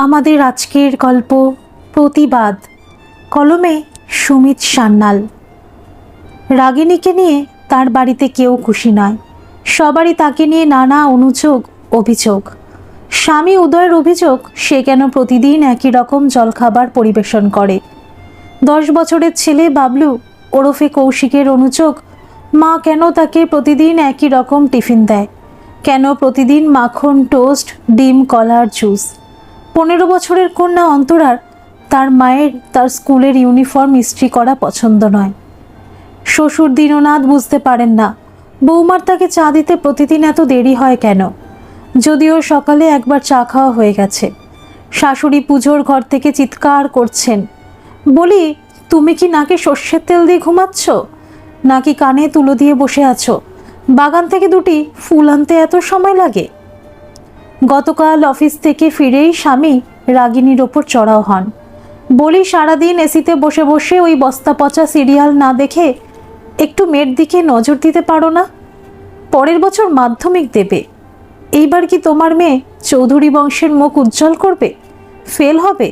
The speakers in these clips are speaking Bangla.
আমাদের আজকের গল্প প্রতিবাদ, কলমে সুমিত সান্যাল। রাগিনীকে নিয়ে তার বাড়িতে কেউ খুশি নয়। সবারই তাকে নিয়ে নানা অনুযোগ, অভিযোগ। স্বামী উদয়ের অভিযোগ, সে কেন প্রতিদিন একই রকম জলখাবার পরিবেশন করে। 10 বছরের ছেলে বাবলু ওরফে কৌশিকের অনুযোগ, মা কেন তাকে প্রতিদিন একই রকম টিফিন দেয়, কেন প্রতিদিন মাখন, টোস্ট, ডিম, কলার জুস। 15 বছরের কন্যা অন্তরার তার মায়ের তার স্কুলের ইউনিফর্ম ইস্ত্রি করা পছন্দ নয়। শ্বশুর দীননাথ বুঝতে পারেন না বৌমার তাকে চা দিতে প্রতিদিন এত দেরি হয় কেন, যদিও সকালে একবার চা খাওয়া হয়ে গেছে। শাশুড়ি পুজোর ঘর থেকে চিৎকার করছেন, বলি, তুমি কি নাকে সর্ষের তেল দিয়ে ঘুমাচ্ছ, নাকি কানে তুলো দিয়ে বসে আছো? বাগান থেকে দুটি ফুল আনতে এত সময় লাগে? গতকাল অফিস থেকে ফিরেই স্বামী রাগিনীর ওপর চড়াও হন। বলি, সারাদিন এসিতে বসে বসে ওই বস্তা পচা সিরিয়াল না দেখে একটু মেয়ের দিকে নজর দিতে পারো না? পরের বছর মাধ্যমিক দেবে, এইবার কি তোমার মেয়ে চৌধুরী বংশের মুখ উজ্জ্বল করবে? ফেল হবে?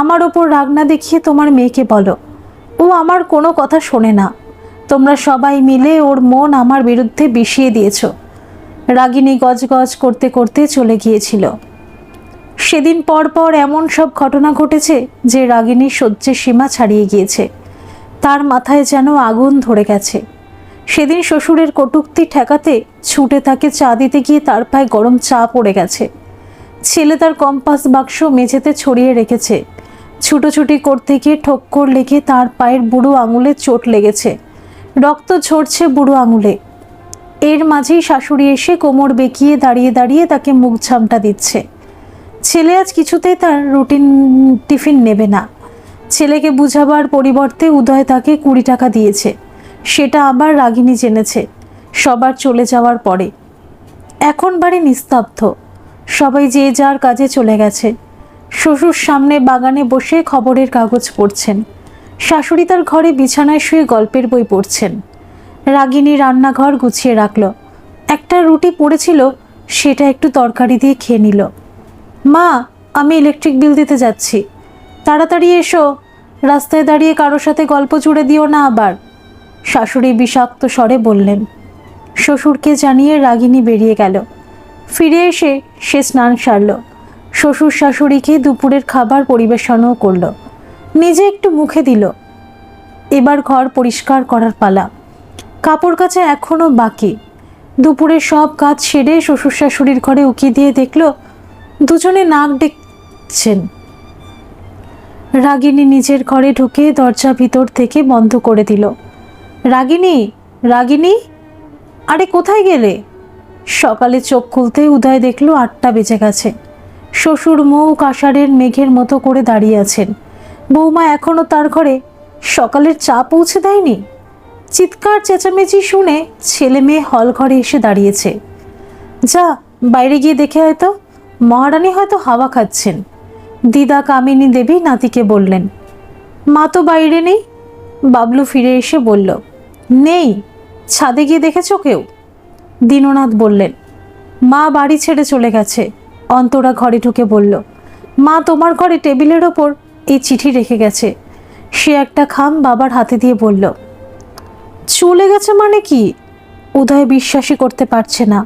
আমার ওপর রাগ না দেখিয়ে তোমার মেয়েকে বলো, ও আমার কোনো কথা শোনে না। তোমরা সবাই মিলে ওর মন আমার বিরুদ্ধে বিষিয়ে দিয়েছ। রাগিনী গজগজ করতে করতে চলে গিয়েছিল। সেদিন পর এমন সব ঘটনা ঘটেছে যে রাগিনীর সহ্যের সীমা ছাড়িয়ে গিয়েছে। তার মাথায় যেন আগুন ধরে গেছে। সেদিন শ্বশুরের কটূক্তি ঠেকাতে ছুটে তাকে চা দিতে গিয়ে তার পায়ে গরম চা পড়ে গেছে। ছেলে তার কম্পাস বাক্স মেঝেতে ছড়িয়ে রেখেছে। ছুটোছুটি করতে গিয়ে ঠক্কর লেগে তার পায়ের বুড়ো আঙুলে চোট লেগেছে। রক্ত ঝরছে বুড়ো আঙুলে। এর মাঝেই শাশুড়ি এসে কোমর বেঁকিয়ে দাঁড়িয়ে দাঁড়িয়ে তাকে মুখ ঝামটা দিচ্ছে। ছেলে আজ কিছুতেই তার রুটিন টিফিন নেবে না। ছেলেকে বুঝাবার পরিবর্তে উদয় তাকে 20 টাকা দিয়েছে। সেটা আবার রাগিনী জেনেছে সবার চলে যাওয়ার পরে। এখন বাড়ি নিস্তব্ধ, সবাই যে যার কাজে চলে গেছে। শ্বশুর সামনে বাগানে বসে খবরের কাগজ পড়ছেন। শাশুড়ি তার ঘরে বিছানায় শুয়ে গল্পের বই পড়ছেন। রাগিনী রান্নাঘর গুছিয়ে রাখলো। একটা রুটি পড়েছিল, সেটা একটু তরকারি দিয়ে খেয়ে নিল। মা, আমি ইলেকট্রিক বিল দিতে যাচ্ছি, তাড়াতাড়ি এসো, রাস্তায় দাঁড়িয়ে কারোর সাথে গল্প জুড়ে দিও না আবার, শাশুড়ি বিষাক্ত স্বরে বললেন। শ্বশুরকে জানিয়ে রাগিনী বেরিয়ে গেল। ফিরে এসে সে স্নান সারল। শ্বশুর শাশুড়িকে দুপুরের খাবার পরিবেশনও করলো, নিজে একটু মুখে দিল। এবার ঘর পরিষ্কার করার পালা। কাপড় কাচা এখনো বাকি। দুপুরে সব কাজ সেরে শ্বশুর শাশুড়ির ঘরে উকি দিয়ে দেখলো দুজনে নাক ডেকছেন। রাগিনী নিজের ঘরে ঢুকে দরজা ভিতর থেকে বন্ধ করে দিল। রাগিনী, রাগিনী, আরে কোথায় গেলে? সকালে চোখ খুলতে উদয় দেখলো 8টা বেজে গেছে। শ্বশুর মুখ আষাঢ়ের মেঘের মতো করে দাঁড়িয়ে আছেন। বৌমা এখনো তার ঘরে সকালের চা পৌঁছে দেয়নি। চিৎকার চেঁচামেচি শুনে ছেলে মেয়ে হল ঘরে এসে দাঁড়িয়েছে। যা, বাইরে গিয়ে দেখে হয়তো মহারানী হয়তো হাওয়া খাচ্ছেন, দিদা কামিনী দেবী নাতিকে বললেন। মা তো বাইরে নেই, বাবলু ফিরে এসে বলল। নেই, ছাদে গিয়ে দেখেছো কেউ? দীননাথ বললেন। মা বাড়ি ছেড়ে চলে গেছে। অন্তরা ঘরে ঢুকে বলল, মা তোমার ঘরে টেবিলের ওপর এই চিঠি রেখে গেছে। সে একটা খাম বাবার হাতে দিয়ে বলল। চলে গেছে মানে কি? উদয় বিশ্বাসই করতে পারছে না।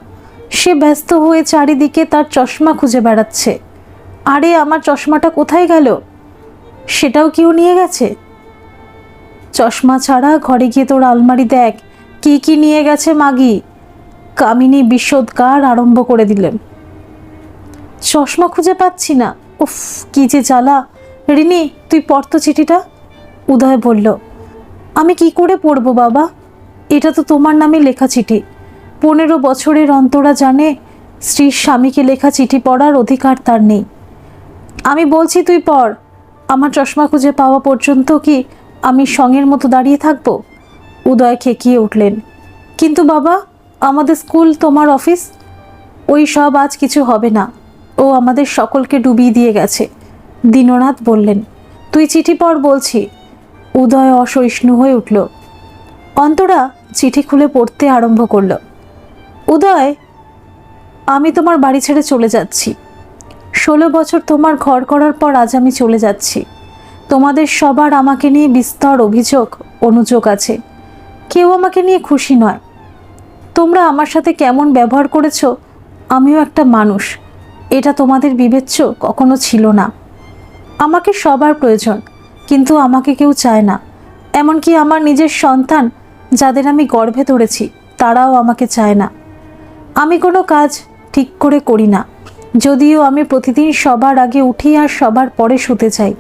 সে ব্যস্ত হয়ে চারিদিকে তার চশমা খুঁজে বেড়াচ্ছে। আরে, আমার চশমাটা কোথায় গেল? সেটাও কেউ নিয়ে গেছে? চশমা ছাড়া ঘরে গিয়ে তোর আলমারি দেখ, কি কি নিয়ে গেছে মাগি। কামিনী বিষোদগার আরম্ভ করে দিলেন। চশমা খুঁজে পাচ্ছি না, উফ কি যে জ্বালা। রিনি, তুই পড় তো চিঠিটা। উদয় বলল। আমি কি করে পড়বো বাবা? এটা তো তোমার নামে লেখা চিঠি। 15 বছরের অন্তরা জানে স্ত্রীর স্বামীকে লেখা চিঠি পড়ার অধিকার তার নেই। আমি বলছি তুই পড়। আমার চশমা খুঁজে পাওয়া পর্যন্ত কি আমি সঙ্গের মতো দাঁড়িয়ে থাকবো? উদয় খেকিয়ে উঠলেন। কিন্তু বাবা, আমাদের স্কুল, তোমার অফিস, ওই সব আজ কিছু হবে না। ও আমাদের সকলকে ডুবিয়ে দিয়ে গেছে, দীননাথ বললেন। তুই চিঠি পড় বলছি। উদয় অসহিষ্ণু হয়ে উঠল। অন্তরা চিঠি খুলে পড়তে আরম্ভ করল। উদয়, আমি তোমার বাড়ি ছেড়ে চলে যাচ্ছি। 16 বছর তোমার ঘর করার পর আজ আমি চলে যাচ্ছি। তোমাদের সবার আমাকে নিয়ে বিস্তর অভিযোগ অনুযোগ আছে, কেউ আমাকে নিয়ে খুশি নয়। তোমরা আমার সাথে কেমন ব্যবহার করেছো, আমিও একটা মানুষ, এটা তোমাদের বিবেচ্য কখনো ছিল না। আমাকে সবার প্রয়োজন, কিন্তু আমাকে কেউ চায় না। এমনকি আমার নিজের সন্তান যাদের আমি গর্ভে ধরেছি তারাও আমাকে চায় না। আমি কোনো কাজ ঠিক করে করি না, যদিও আমি প্রতিদিন সবার আগে উঠি আর সবার পরে শুতে চাই।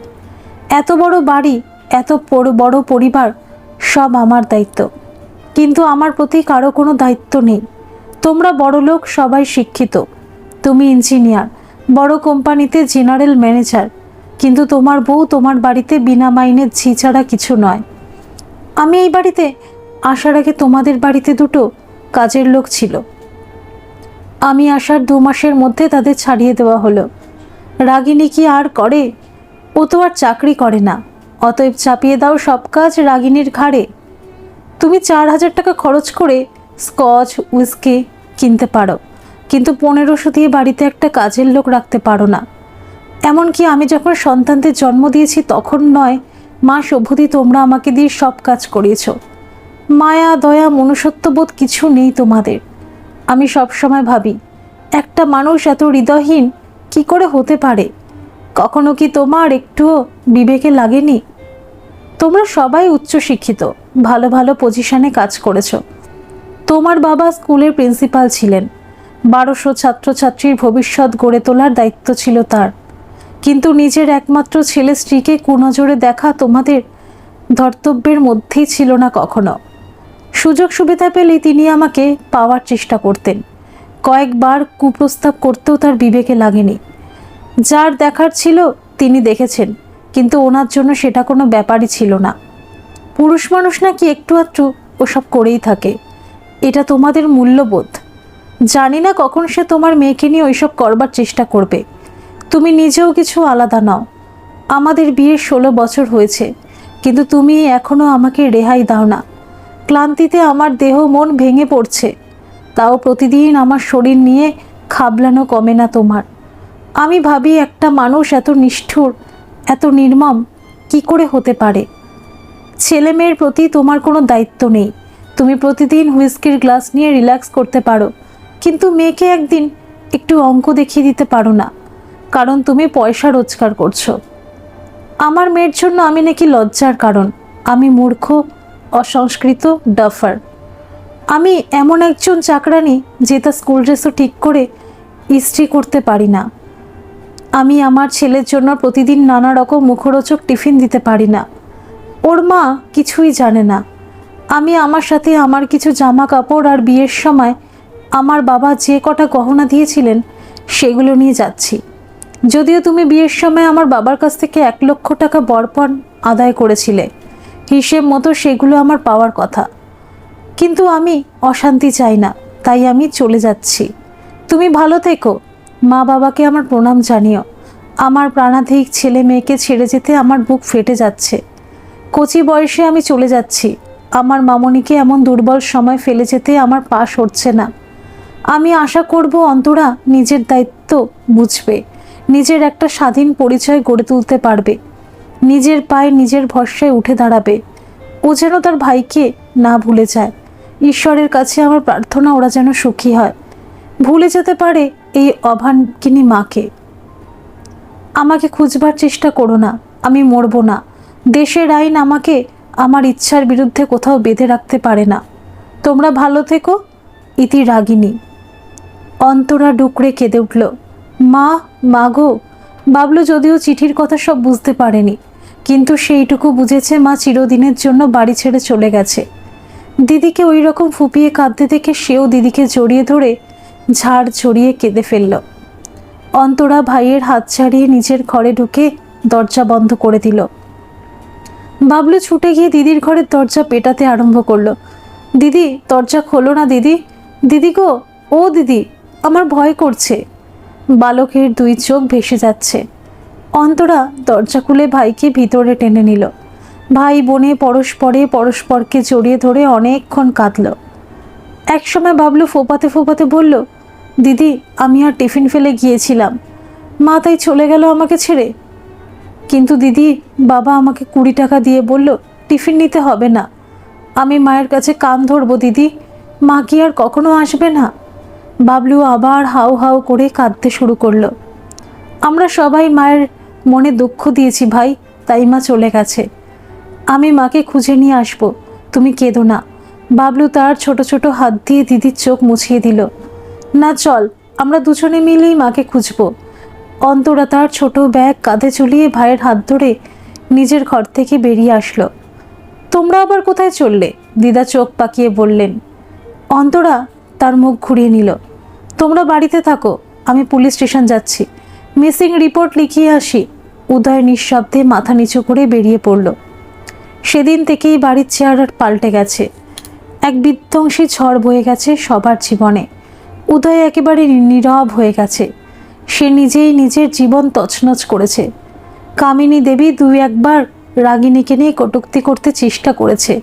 এত বড় বাড়ি, এত বড় পরিবার, সব আমার দায়িত্ব, কিন্তু আমার প্রতি কারো কোনো দায়িত্ব নেই। তোমরা বড়লোক, সবাই শিক্ষিত, তুমি ইঞ্জিনিয়ার, বড় কোম্পানিতে জেনারেল ম্যানেজার, কিন্তু তোমার বউ তোমার বাড়িতে বিনা মাইনের ঝি ছাড়া কিছু নয়। আমি এই বাড়িতে আসার আগে তোমাদের বাড়িতে দুটো কাজের লোক ছিল, আমি আসার 2 মাসের মধ্যে তাদের ছাড়িয়ে দেওয়া হলো। রাগিনী কি আর করে? ও তো আর চাকরি করে না, অতএব চাপিয়ে দাও সব কাজ রাগিনীর ঘাড়ে। তুমি 4000 টাকা খরচ করে স্কচ উইস্কি কিনতে পারো, কিন্তু 1500 দিয়ে বাড়িতে একটা কাজের লোক রাখতে পারো না। এমনকি আমি যখন সন্তানদের জন্ম দিয়েছি তখন 9 মাস অবধি তোমরা আমাকে দিয়ে সব কাজ করিয়েছ। মায়া দয়া মনুষ্যত্ববোধ কিছু নেই তোমাদের। আমি সবসময় ভাবি, একটা মানুষ এত হৃদয়হীন কি করে হতে পারে? কখনো কি তোমার একটুও বিবেকে লাগেনি? তোমরা সবাই উচ্চশিক্ষিত, ভালো ভালো পজিশনে কাজ করেছ। তোমার বাবা স্কুলের প্রিন্সিপাল ছিলেন, 1200 ছাত্রছাত্রীর ভবিষ্যৎ গড়ে তোলার দায়িত্ব ছিল তার। কিন্তু নিজের একমাত্র ছেলে স্ত্রীকে কুনজরে দেখা তোমাদের ধর্তব্যের মধ্যেই ছিল না কখনো। সুযোগ সুবিধা পেলেই তিনি আমাকে পাওয়ার চেষ্টা করতেন। কয়েকবার কুপ্রস্তাব করতেও তার বিবেকে লাগেনি। যার দেখার ছিল তিনি দেখেছেন, কিন্তু ওনার জন্য সেটা কোনো ব্যাপারই ছিল না। পুরুষ মানুষ নাকি একটু আধটু ওসব করেই থাকে, এটা তোমাদের মূল্যবোধ। জানি না কখন সে তোমার মেয়েকে নিয়ে ওইসব করবার চেষ্টা করবে। তুমি নিজেও কিছু আলাদা নাও। আমাদের বিয়ের 16 বছর হয়েছে, কিন্তু তুমি এখনও আমাকে রেহাই দাও না। ক্লান্তিতে আমার দেহ মন ভেঙে পড়ছে, তাও প্রতিদিন আমার শরীর নিয়ে খাবলানো কমে না তোমার। আমি ভাবি, একটা মানুষ এত নিষ্ঠুর, এত নির্মম কি করে হতে পারে? ছেলে মেয়ের প্রতি তোমার কোনো দায়িত্ব নেই। তুমি প্রতিদিন হুইস্কির গ্লাস নিয়ে রিল্যাক্স করতে পারো, কিন্তু মেয়েকে একদিন একটু অঙ্ক দেখিয়ে দিতে পারো না, কারণ তুমি পয়সা রোজগার করছো। আমার মেয়ের জন্য আমি নাকি লজ্জার কারণ? আমি মূর্খ, অসংস্কৃত, ডাফার। আমি এমন একজন চাকরানি যে তার স্কুল ড্রেসও ঠিক করে ইস্ত্রি করতে পারি না। আমি আমার ছেলের জন্য প্রতিদিন নানা রকম মুখরোচক টিফিন দিতে পারি না। ওর মা কিছুই জানে না। আমি আমার সাথে আমার কিছু জামা কাপড় আর বিয়ের সময় আমার বাবা যে কটা গহনা দিয়েছিলেন সেগুলো নিয়ে যাচ্ছি। যদিও তুমি বিয়ের সময় আমার বাবার কাছ থেকে 1 লক্ষ টাকা বরপণ আদায় করেছিলে, হিসেব মতো সেগুলো আমার পাওয়ার কথা। কিন্তু আমি অশান্তি চাই না, তাই আমি চলে যাচ্ছি। তুমি ভালো থেকো, মা বাবাকে আমার প্রণাম জানিও। আমার প্রাণাধিক ছেলে মেয়েকে ছেড়ে যেতে আমার বুক ফেটে যাচ্ছে। কচি বয়সে আমি চলে যাচ্ছি। আমার মামনিকে এমন দুর্বল সময় ফেলে যেতে আমার পা সরছে না। আমি আশা করব অন্তরা নিজের দায়িত্ব বুঝবে, নিজের একটা স্বাধীন পরিচয় গড়ে তুলতে পারবে, নিজের পায়ে নিজের ভরসায় উঠে দাঁড়াবে। ও যেন তার ভাইকে না ভুলে যায়। ঈশ্বরের কাছে আমার প্রার্থনা ওরা যেন সুখী হয়, ভুলে যেতে পারে এই অভাগিনী মাকে। আমাকে খুঁজবার চেষ্টা করো না, আমি মরব না। দেশের আইন আমাকে আমার ইচ্ছার বিরুদ্ধে কোথাও বেঁধে রাখতে পারে না। তোমরা ভালো থেকো, ইতি রাগিনী। অন্তরা ডুকরে কেঁদে উঠল। মা গো। বাবলু যদিও চিঠির কথা সব বুঝতে পারেনি, কিন্তু সেইটুকু বুঝেছে মা চিরদিনের জন্য বাড়ি ছেড়ে চলে গেছে। দিদিকে ওই রকম ফুপিয়ে কাঁদতে দেখে সেও দিদিকে জড়িয়ে ধরে ঝাড় ছড়িয়ে কেঁদে ফেলল। অন্তরা ভাইয়ের হাত ছাড়িয়ে নিজের ঘরে ঢুকে দরজা বন্ধ করে দিল। বাবলু ছুটে গিয়ে দিদির ঘরের দরজা পেটাতে আরম্ভ করলো। দিদি, দরজা খোলো না দিদি, দিদি গো, ও দিদি, আমার ভয় করছে। বালকের 2 চোখ ভেসে যাচ্ছে। অন্তরা দরজা খুলে ভাইকে ভিতরে টেনে নিল। ভাই বোনে পরস্পরকে জড়িয়ে ধরে অনেকক্ষণ কাঁদল। একসময় বাবলু ফোপাতে ফোপাতে বলল, দিদি, আমি আর টিফিন ফেলে গিয়েছিলাম, মা তাই চলে গেল আমাকে ছেড়ে। কিন্তু দিদি, বাবা আমাকে 20 টাকা দিয়ে বলল টিফিন নিতে হবে না। আমি মায়ের কাছে কান ধরবো দিদি, মা কি আর কখনো আসবে না? বাবলু আবার হাউ হাউ করে কাঁদতে শুরু করলো। আমরা সবাই মায়ের মনে দুঃখ দিয়েছি ভাই, তাই মা চলে গেছে। আমি মাকে খুঁজে নিয়ে আসবো, তুমি কেঁদো না। বাবলু তার ছোট ছোট হাত দিয়ে দিদির চোখ মুছিয়ে দিল। না চল, আমরা দুজনে মিলেই মাকে খুঁজবো। অন্তরা তার ছোট ব্যাগ কাঁধে ঝুলিয়ে ভাইয়ের হাত ধরে নিজের ঘর থেকে বেরিয়ে আসলো। তোমরা আবার কোথায় চললে? দিদা চোখ পাকিয়ে বললেন। অন্তরা তার মুখ ঘুরিয়ে নিল। তোমরা বাড়িতে থাকো, আমি পুলিশ স্টেশন যাচ্ছি, মিসিং রিপোর্ট লিখিয়ে আসি। উদয় নিঃশব্দে মাথা নিচু করে বেরিয়ে পড়ল। সেদিন থেকেই বাড়ির চেহারা পাল্টে গেছে। এক বিধ্বংসী ঝড় বয়ে গেছে সবার জীবনে। উদয় একেবারে নীরব হয়ে গেছে। সে নিজেই নিজের জীবন তছনছ করেছে। কামিনী দেবী 2-1 বার রাগিনীকে নিয়ে কটূক্তি করতে চেষ্টা করেছে,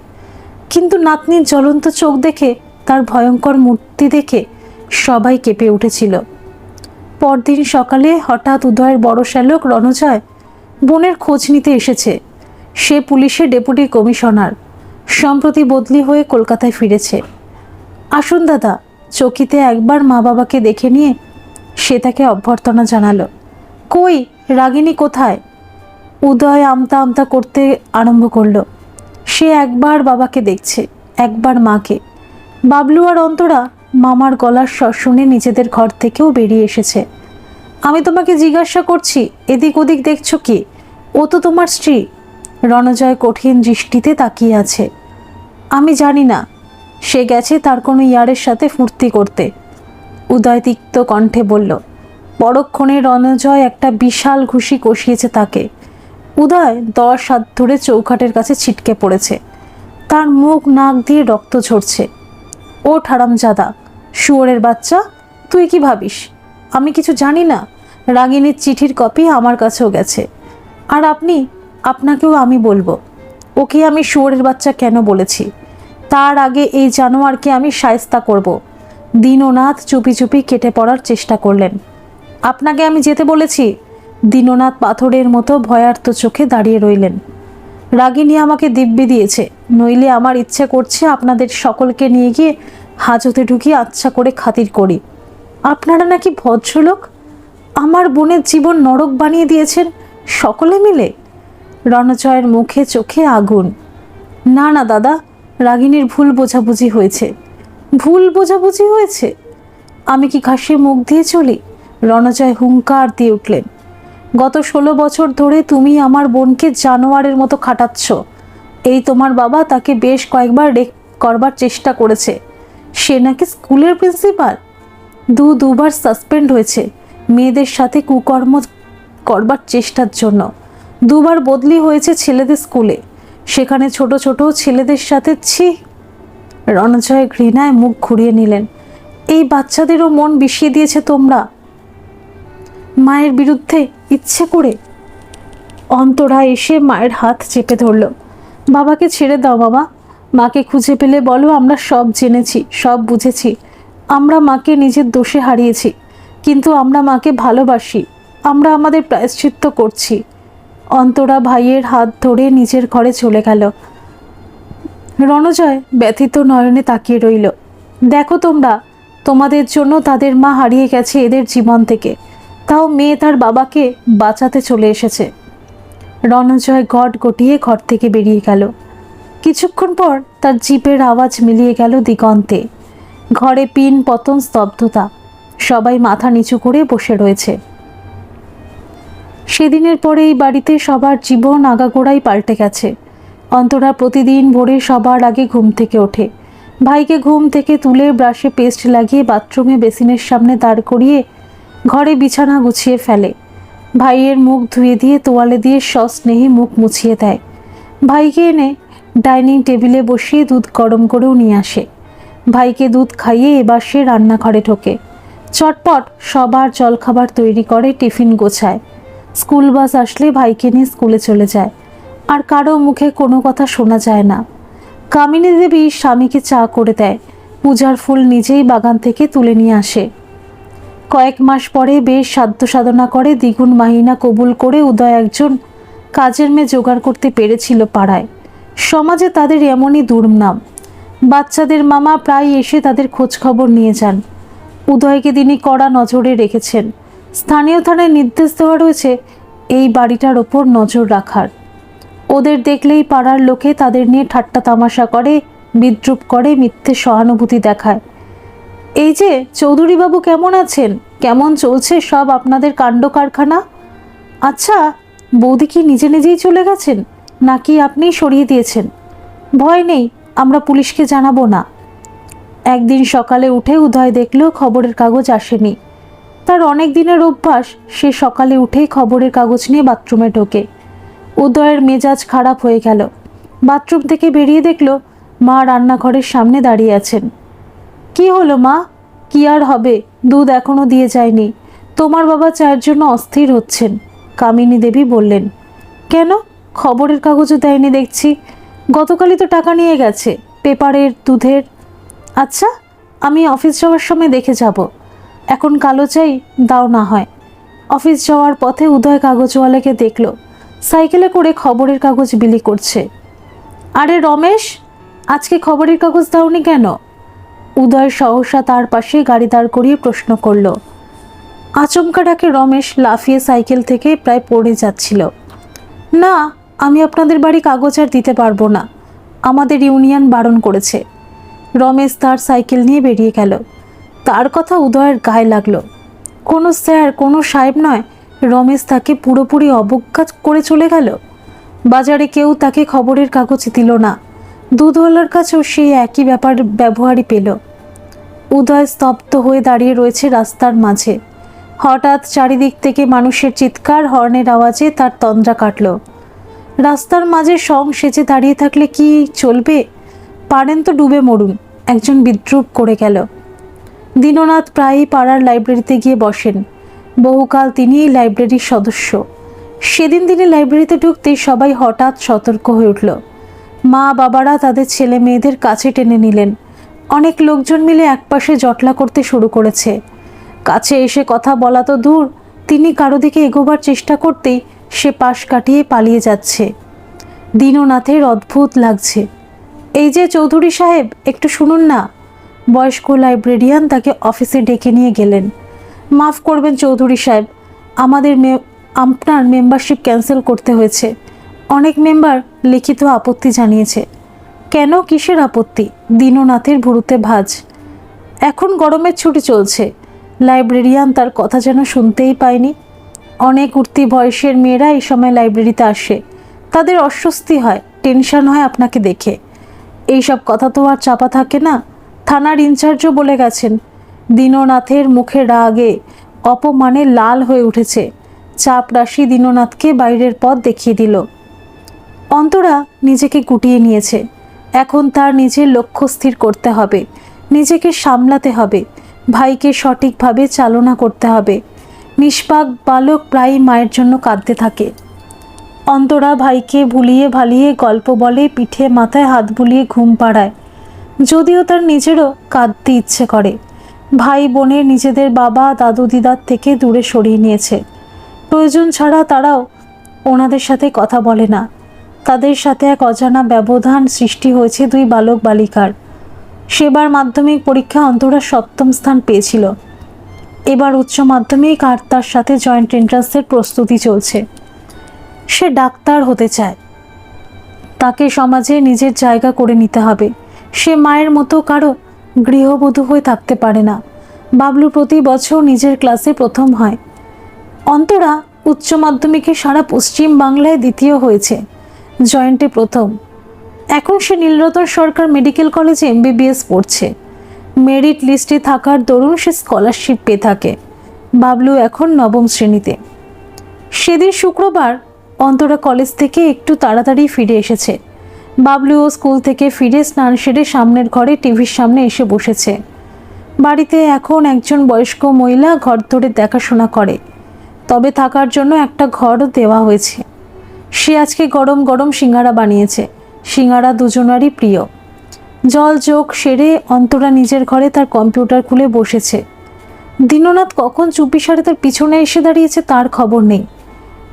কিন্তু নাতনির জ্বলন্ত চোখ দেখে, তার ভয়ঙ্কর মূর্তি দেখে সবাই কেঁপে উঠেছিল। পরদিন সকালে হঠাৎ উদয়ের বড় শ্যালক রণজয় বোনের খোঁজ নিতে এসেছে। সে পুলিশের ডেপুটি কমিশনার, সম্প্রতি বদলি হয়ে কলকাতায় ফিরেছে। আসুন দাদা। চকিতে একবার মা বাবাকে দেখে নিয়ে সে তাকে অভ্যর্থনা জানালো। কই, রাগিনী কোথায়? উদয় আমতা আমতা করতে আরম্ভ করলো। সে একবার বাবাকে দেখছে, একবার মাকে। বাবলু আর অন্তরা মামার গলার স্বর শুনে নিজেদের ঘর থেকেও বেরিয়ে এসেছে। আমি তোমাকে জিজ্ঞাসা করছি, এদিক ওদিক দেখছো কি? ও তো তোমার স্ত্রী। রণজয় কঠিন দৃষ্টিতে তাকিয়ে আছে। আমি জানি না, সে গেছে তার কোনো ইয়ারের সাথে ফুর্তি করতে। উদয় তিক্ত কণ্ঠে বলল। পরক্ষণে রণজয় একটা বিশাল ঘুষি কষিয়েছে তাকে। উদয় 10 হাত ধরে চৌখাটের কাছে ছিটকে পড়েছে। তার মুখ নাক দিয়ে রক্ত ঝরছে। ও হারামজাদা, শুয়োরের বাচ্চা, তুই কি ভাবিস আমি কিছু জানি না? রাগিনীর চিঠির কপি আমার কাছেও গেছে। আর আপনাকেও আমি বলবো, ওকে আমি শুয়োরের বাচ্চা কেন বলেছি। তার আগে এই জানোয়ারকে আমি শায়েস্তা করব। দীননাথ চুপি চুপি কেটে পড়ার চেষ্টা করলেন। আপনাকে আমি যেতে বলেছি। দীননাথ পাথরের মতো ভয়ার্ত চোখে দাঁড়িয়ে রইলেন। রাগিনী আমাকে দিব্যি দিয়েছে, নইলে আমার ইচ্ছে করছে আপনাদের সকলকে নিয়ে গিয়ে হাজতে ঢুকিয়ে আচ্ছা করে খাতির করি। আপনারা নাকি ভদ্রলোক, আমার বোনের জীবন নরক বানিয়ে দিয়েছেন সকলে মিলে। রণজয়ের মুখে চোখে আগুন। না না দাদা, রাগিনীর ভুল বোঝাবুঝি হয়েছে। ভুল বোঝাবুঝি হয়েছে? আমি কি ঘাসে মুখ দিয়ে চলি? রণজয় হুঙ্কার দিয়ে উঠলেন। গত 16 বছর ধরে তুমি আমার বোনকে জানোয়ারের মতো খাটাচ্ছ। এই তোমার বাবা তাকে বেশ কয়েকবার রেপ করবার চেষ্টা করেছে। সে নাকি স্কুলের প্রিন্সিপাল। দুবার সাসপেন্ড হয়েছে মেয়েদের সাথে কুকর্ম করবার চেষ্টার জন্য। 2বার বদলি হয়েছে ছেলেদের স্কুলে, সেখানে ছোট ছোট ছেলেদের সাথে। ছি! রণজয় ঘৃণায় মুখ ঘুরিয়ে নিলেন। এই বাচ্চাদেরও মন বিষিয়ে দিয়েছে তোমরা মায়ের বিরুদ্ধে ইচ্ছে করে। অন্তরা এসে মায়ের হাত চেপে ধরল। বাবাকে ছেড়ে দাও বাবা, মাকে খুঁজে পেলে বলো আমরা সব জেনেছি, সব বুঝেছি। আমরা মাকে নিজের দোষে হারিয়েছি, কিন্তু আমরা মাকে ভালোবাসি। আমরা আমাদের প্রায়শ্চিত্ত করছি। অন্তরা ভাইয়ের হাত ধরে নিজের ঘরে চলে গেল। রণজয় ব্যথিত নয়নে তাকিয়ে রইল। দেখো তোমরা, তোমাদের জন্য তাদের মা হারিয়ে গেছে এদের জীবন থেকে, তাও মেয়ে তার বাবাকে বাঁচাতে চলে এসেছে। রণজয় গট গটিয়ে ঘর থেকে বেরিয়ে গেল। কিছুক্ষণ পর তার জিপের আওয়াজ মিলিয়ে গেল দিগন্তে। ঘরে পিন পতন, স্তব্ধতা। সবাই মাথা নিচু করে বসে রয়েছে। সেদিনের পরে এই বাড়িতে সবার জীবন আগাগোড়াই পাল্টে গেছে। অন্তরা প্রতিদিন ভোরে সবার আগে ঘুম থেকে ওঠে। ভাইকে ঘুম থেকে তুলে ব্রাশে পেস্ট লাগিয়ে বাথরুমে বেসিনের সামনে দাঁড় করিয়ে ঘরে বিছানা গুছিয়ে ফেলে। ভাইয়ের মুখ ধুয়ে দিয়ে তোয়ালে দিয়ে সস্নেহে মুখ মুছিয়ে দেয়। ভাইকে এনে ডাইনিং টেবিলে বসিয়ে দুধ গরম করেও নিয়ে আসে। ভাইকে দুধ খাইয়ে এবার সে রান্নাঘরে ঢোকে। চটপট সবার জলখাবার তৈরি করে, টিফিন গোছায়। স্কুল বাস আসলে ভাইকে নিয়ে স্কুলে চলে যায়। আর কারো মুখে কোনো কথা শোনা যায় না। কামিনী দেবী স্বামীকে চা করে দেয়। পূজার ফুল নিজেই বাগান থেকে তুলে নিয়ে আসে। কয়েক মাস পরে বেশ সাধ্য সাধনা করে দ্বিগুণ মাহিনা কবুল করে উদয় একজন কাজের মেয়ে জোগাড় করতে পেরেছিল পাড়ায়। সমাজে তাদের এমনই দুর্নাম। বাচ্চাদের মামা প্রায় এসে তাদের খোঁজ খবর নিয়ে যান। উদয়কে তিনি কড়া নজরে রেখেছেন। স্থানীয় থানায় নির্দেশ দেওয়া রয়েছে এই বাড়িটার ওপর নজর রাখার। ওদের দেখলেই পাড়ার লোকে তাদের নিয়ে ঠাট্টা তামাশা করে, বিদ্রূপ করে, মিথ্যে সহানুভূতি দেখায়। এই যে চৌধুরীবাবু কেমন আছেন? কেমন চলছে সব আপনাদের কাণ্ড কারখানা? আচ্ছা, বৌদি কি নিজে নিজেই চলে গেছেন নাকি আপনিই সরিয়ে দিয়েছেন? ভয় নেই, আমরা পুলিশকে জানাবো না। একদিন সকালে উঠে উদয় দেখল খবরের কাগজ আসেনি। তার অনেক দিনের অভ্যাস, সে সকালে উঠেই খবরের কাগজ নিয়ে বাথরুমে ঢোকে। উদয়ের মেজাজ খারাপ হয়ে গেল। বাথরুম থেকে বেরিয়ে দেখল মা রান্নাঘরের সামনে দাঁড়িয়ে আছেন। কি হলো মা? কি আর হবে, দুধ এখনো দিয়ে যায়নি। তোমার বাবা চায়ের জন্য অস্থির হচ্ছেন, কামিনী দেবী বললেন। কেন? খবরের কাগজও দেয়নি দেখছি। গতকালই তো টাকা নিয়ে গেছে, পেপারের, দুধের। আচ্ছা, আমি অফিস যাওয়ার সময় দেখে যাব। এখন কালো চাই দাও না হয়। অফিস যাওয়ার পথে উদয় কাগজওয়ালাকে দেখল সাইকেলে করে খবরের কাগজ বিলি করছে। আরে রমেশ, আজকে খবরের কাগজ দাওনি কেন? উদয় সহসা তার পাশে গাড়ি দাঁড় করিয়ে প্রশ্ন করল। আচমকা ডাকে রমেশ লাফিয়ে সাইকেল থেকে প্রায় পড়ে যাচ্ছিল। না, আমি আপনাদের বাড়ি কাগজ আর দিতে পারবো না, আমাদের ইউনিয়ন বারণ করেছে। রমেশ তার সাইকেল নিয়ে বেরিয়ে গেল। তার কথা উদয়ের গায়ে লাগলো। কোনো স্যার, কোনো সাহেব নয়, রমেশ তাকে পুরোপুরি অবজ্ঞা করে চলে গেল। বাজারে কেউ তাকে খবরের কাগজ দিল না। দুধওয়ালার কাছেও সেই একই ব্যবহারই পেল। উদয় স্তব্ধ হয়ে দাঁড়িয়ে রয়েছে রাস্তার মাঝে। হঠাৎ চারিদিক থেকে মানুষের চিৎকার, হর্নের আওয়াজে তার তন্দ্রা কাটল। রাস্তার মাঝে সং সেজে দাঁড়িয়ে থাকলে কি চলবে? পারেন তো ডুবে মরুন, একজন বিদ্রূপ করে গেল। দীননাথ প্রায়ই পাড়ার লাইব্রেরিতে গিয়ে বসেন। বহুকাল তিনি এই লাইব্রেরির সদস্য। সেদিন তিনি লাইব্রেরিতে ঢুকতেই সবাই হঠাৎ সতর্ক হয়ে উঠল। মা বাবারা তাদের ছেলে মেয়েদের কাছে টেনে নিলেন। অনেক লোকজন মিলে একপাশে জটলা করতে শুরু করেছে। কাছে এসে কথা বলা তো দূর, তিনি কারো দিকে এগোবার চেষ্টা করতেই সে পাশ কাটিয়ে পালিয়ে যাচ্ছে। দীননাথের অদ্ভুত লাগছে। এই যে চৌধুরী সাহেব, একটু শুনুন না। বয়স্ক লাইব্রেরিয়ান তাকে অফিসে ডেকে নিয়ে গেলেন। মাফ করবেন চৌধুরী সাহেব, আপনার মেম্বারশিপ ক্যান্সেল করতে হয়েছে। অনেক মেম্বার লিখিত আপত্তি জানিয়েছে। কেন, কিসের আপত্তি? দীননাথের ভুরুতে ভাঁজ। এখন গরমের ছুটি চলছে। লাইব্রেরিয়ান তার কথা যেন শুনতেই পায়নি। অনেক উঠতি বয়সের মেয়েরা এই সময় লাইব্রেরিতে আসে। তাদের অস্বস্তি হয়, টেনশন হয় আপনাকে দেখে। এইসব কথা তো আর চাপা থাকে না। থানার ইনচার্জও বলে গেছেন। দীননাথের মুখে রাগে, অপমানে লাল হয়ে উঠেছে। চাপরাশি দীননাথকে বাইরের পথ দেখিয়ে দিল। অন্তরা নিজেকে গুটিয়ে নিয়েছে। এখন তার নিজের লক্ষ্য স্থির করতে হবে, নিজেকে সামলাতে হবে, ভাইকে সঠিকভাবে চালনা করতে হবে। নিষ্পাক বালক প্রায়ই মায়ের জন্য কাঁদতে থাকে। অন্তরা ভাইকে ভুলিয়ে ভালিয়ে গল্প বলে, পিঠে মাথায় হাত বুলিয়ে ঘুম পাড়ায়। যদিও তার নিজেরও কাঁদতে ইচ্ছে করে। ভাই বোনের নিজেদের বাবা দাদু দিদার থেকে দূরে সরিয়ে নিয়েছে। প্রয়োজন ছাড়া তারাও ওনাদের সাথে কথা বলে না। তাদের সাথে এক অজানা ব্যবধান সৃষ্টি হয়েছে দুই বালক বালিকার। সেবার মাধ্যমিক পরীক্ষা অন্তরা 7ম স্থান পেয়েছিল। এবার উচ্চ মাধ্যমিক আর তার সাথে জয়েন্ট এন্ট্রান্সের প্রস্তুতি চলছে। সে ডাক্তার হতে চায়। তাকে সমাজে নিজের জায়গা করে নিতে হবে। সে মায়ের মতো কারো গৃহবধূ হয়ে থাকতে পারে না। বাবলু প্রতি বছর নিজের ক্লাসে প্রথম হয়। অন্তরা উচ্চ মাধ্যমিকে সারা পশ্চিম বাংলায় দ্বিতীয় হয়েছে, জয়েন্টে প্রথম। এখন সে নীলরতন সরকার মেডিকেল কলেজে MBBS পড়ছে। মেরিট লিস্টে থাকার দরুন সে স্কলারশিপ পেয়ে থাকে। বাবলু এখন 9ম শ্রেণীতে। সেদিন শুক্রবার অন্তরা কলেজ থেকে একটু তাড়াতাড়ি ফিরে এসেছে। বাবলুও স্কুল থেকে ফিরে স্নান সেরে সামনের ঘরে টিভির সামনে এসে বসেছে। বাড়িতে এখন একজন বয়স্ক মহিলা ঘর ধরে দেখাশোনা করে, তবে থাকার জন্য একটা ঘরও দেওয়া হয়েছে। সে আজকে গরম গরম সিঙ্গারা বানিয়েছে। সিঙ্গারা দুজনারই প্রিয়। জল চোখ সেরে অন্তরা নিজের ঘরে তার কম্পিউটার খুলে বসেছে। দীননাথ কখন চুপিসারে তার পিছনে এসে দাঁড়িয়েছে তার খবর নেই।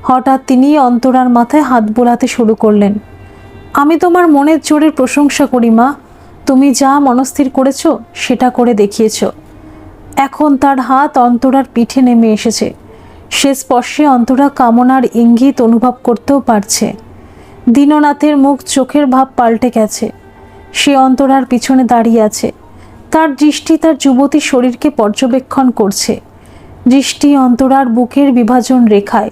হঠাৎ তিনি অন্তরার মাথায় হাত বোলাতে শুরু করলেন। আমি তোমার মনের জোরের প্রশংসা করি মা, তুমি যা মনস্থির করেছ সেটা করে দেখিয়েছ। এখন তার হাত অন্তরার পিঠে নেমে এসেছে। সে স্পর্শে অন্তরা কামনার ইঙ্গিত অনুভব করতেও পারছে। দীননাথের মুখ চোখের ভাব পাল্টে গেছে। সে অন্তরার পিছনে দাঁড়িয়ে আছে। তার দৃষ্টি তার যুবতী শরীরকে পর্যবেক্ষণ করছে। দৃষ্টি অন্তরার বুকের বিভাজন রেখায়।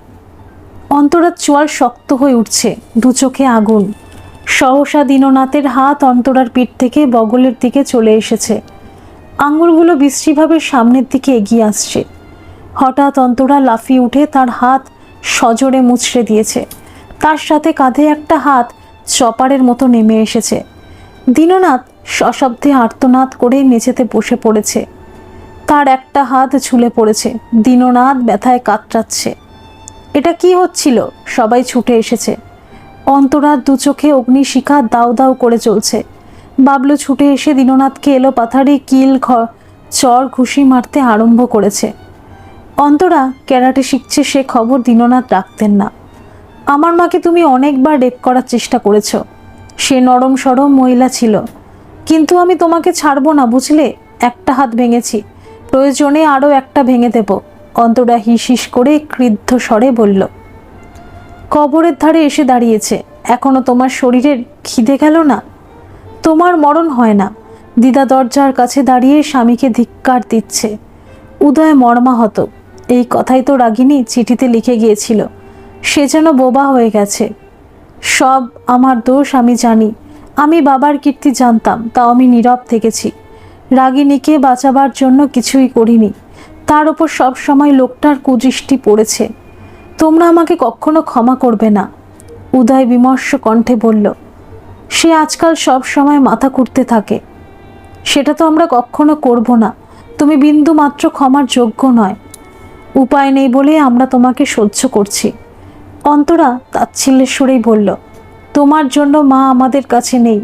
অন্তরার চোয়াল শক্ত হয়ে উঠছে, দু চোখে আগুন। সহসা দীননাথের হাত অন্তরার পিঠ থেকে বগলের দিকে চলে এসেছে। আঙুলগুলো বিশ্রীভাবে সামনের দিকে এগিয়ে আসছে। হঠাৎ অন্তরা লাফিয়ে উঠে তার হাত সজোরে মুচড়ে দিয়েছে। তার সাথে কাঁধে একটা হাত চপারের মতো নেমে এসেছে। দীননাথ সশব্দে আর্তনাদ করে মেঝেতে বসে পড়েছে। তার একটা হাত ঝুলে পড়েছে। দীননাথ ব্যথায় কাতরাচ্ছে। এটা কি হচ্ছিল? সবাই ছুটে এসেছে। অন্তরার দু চোখে অগ্নিশিখা দাউ দাউ করে চলছে। বাবলু ছুটে এসে দীননাথকে এলো পাথারি কিল চর ঘুষি মারতে আরম্ভ করেছে। অন্তরা ক্যারাটে শিখছে সে খবর দীননাথ রাখতেন না। আমার মাকে তুমি অনেকবার রেপ করার চেষ্টা করেছ। সে নরম সরম মহিলা ছিল, কিন্তু আমি তোমাকে ছাড়বো না, বুঝলে? একটা হাত ভেঙেছি, প্রয়োজনে আরও একটা ভেঙে দেব। অন্তরা হিস হিস করে ক্রুদ্ধ স্বরে বলল। কবরের ধারে এসে দাঁড়িয়েছে, এখনো তোমার শরীরের খিদে গেল না? তোমার মরণ হয় না। দিদা দরজার কাছে দাঁড়িয়ে স্বামীকে ধিক্কার দিচ্ছে। উদয় মর্মাহত। এই কথাই তো রাগিনী চিঠিতে লিখে গিয়েছিল। সে যেন বোবা হয়ে গেছে। সব আমার দোষ, আমি জানি। আমি বাবার কীর্তি জানতাম, তাও আমি নীরব থেকেছি। রাগিনীকে বাঁচাবার জন্য কিছুই করিনি। তার ওপর সব সময় লোকটার কুদৃষ্টি পড়েছে। তোমরা আমাকে কখনো ক্ষমা করবে না। উদয় বিমর্ষ কণ্ঠে বলল। সে আজকাল সব সময় মাথা কুটতে থাকে। সেটা তো আমরা কখনো করব না। তুমি বিন্দু মাত্র ক্ষমার যোগ্য নয়। উপায় নেই বলে আমরা তোমাকে সহ্য করছি। অন্তরা তাচ্ছিল্যের সুরেই বলল। তোমার জন্য মা আমাদের কাছে নেই।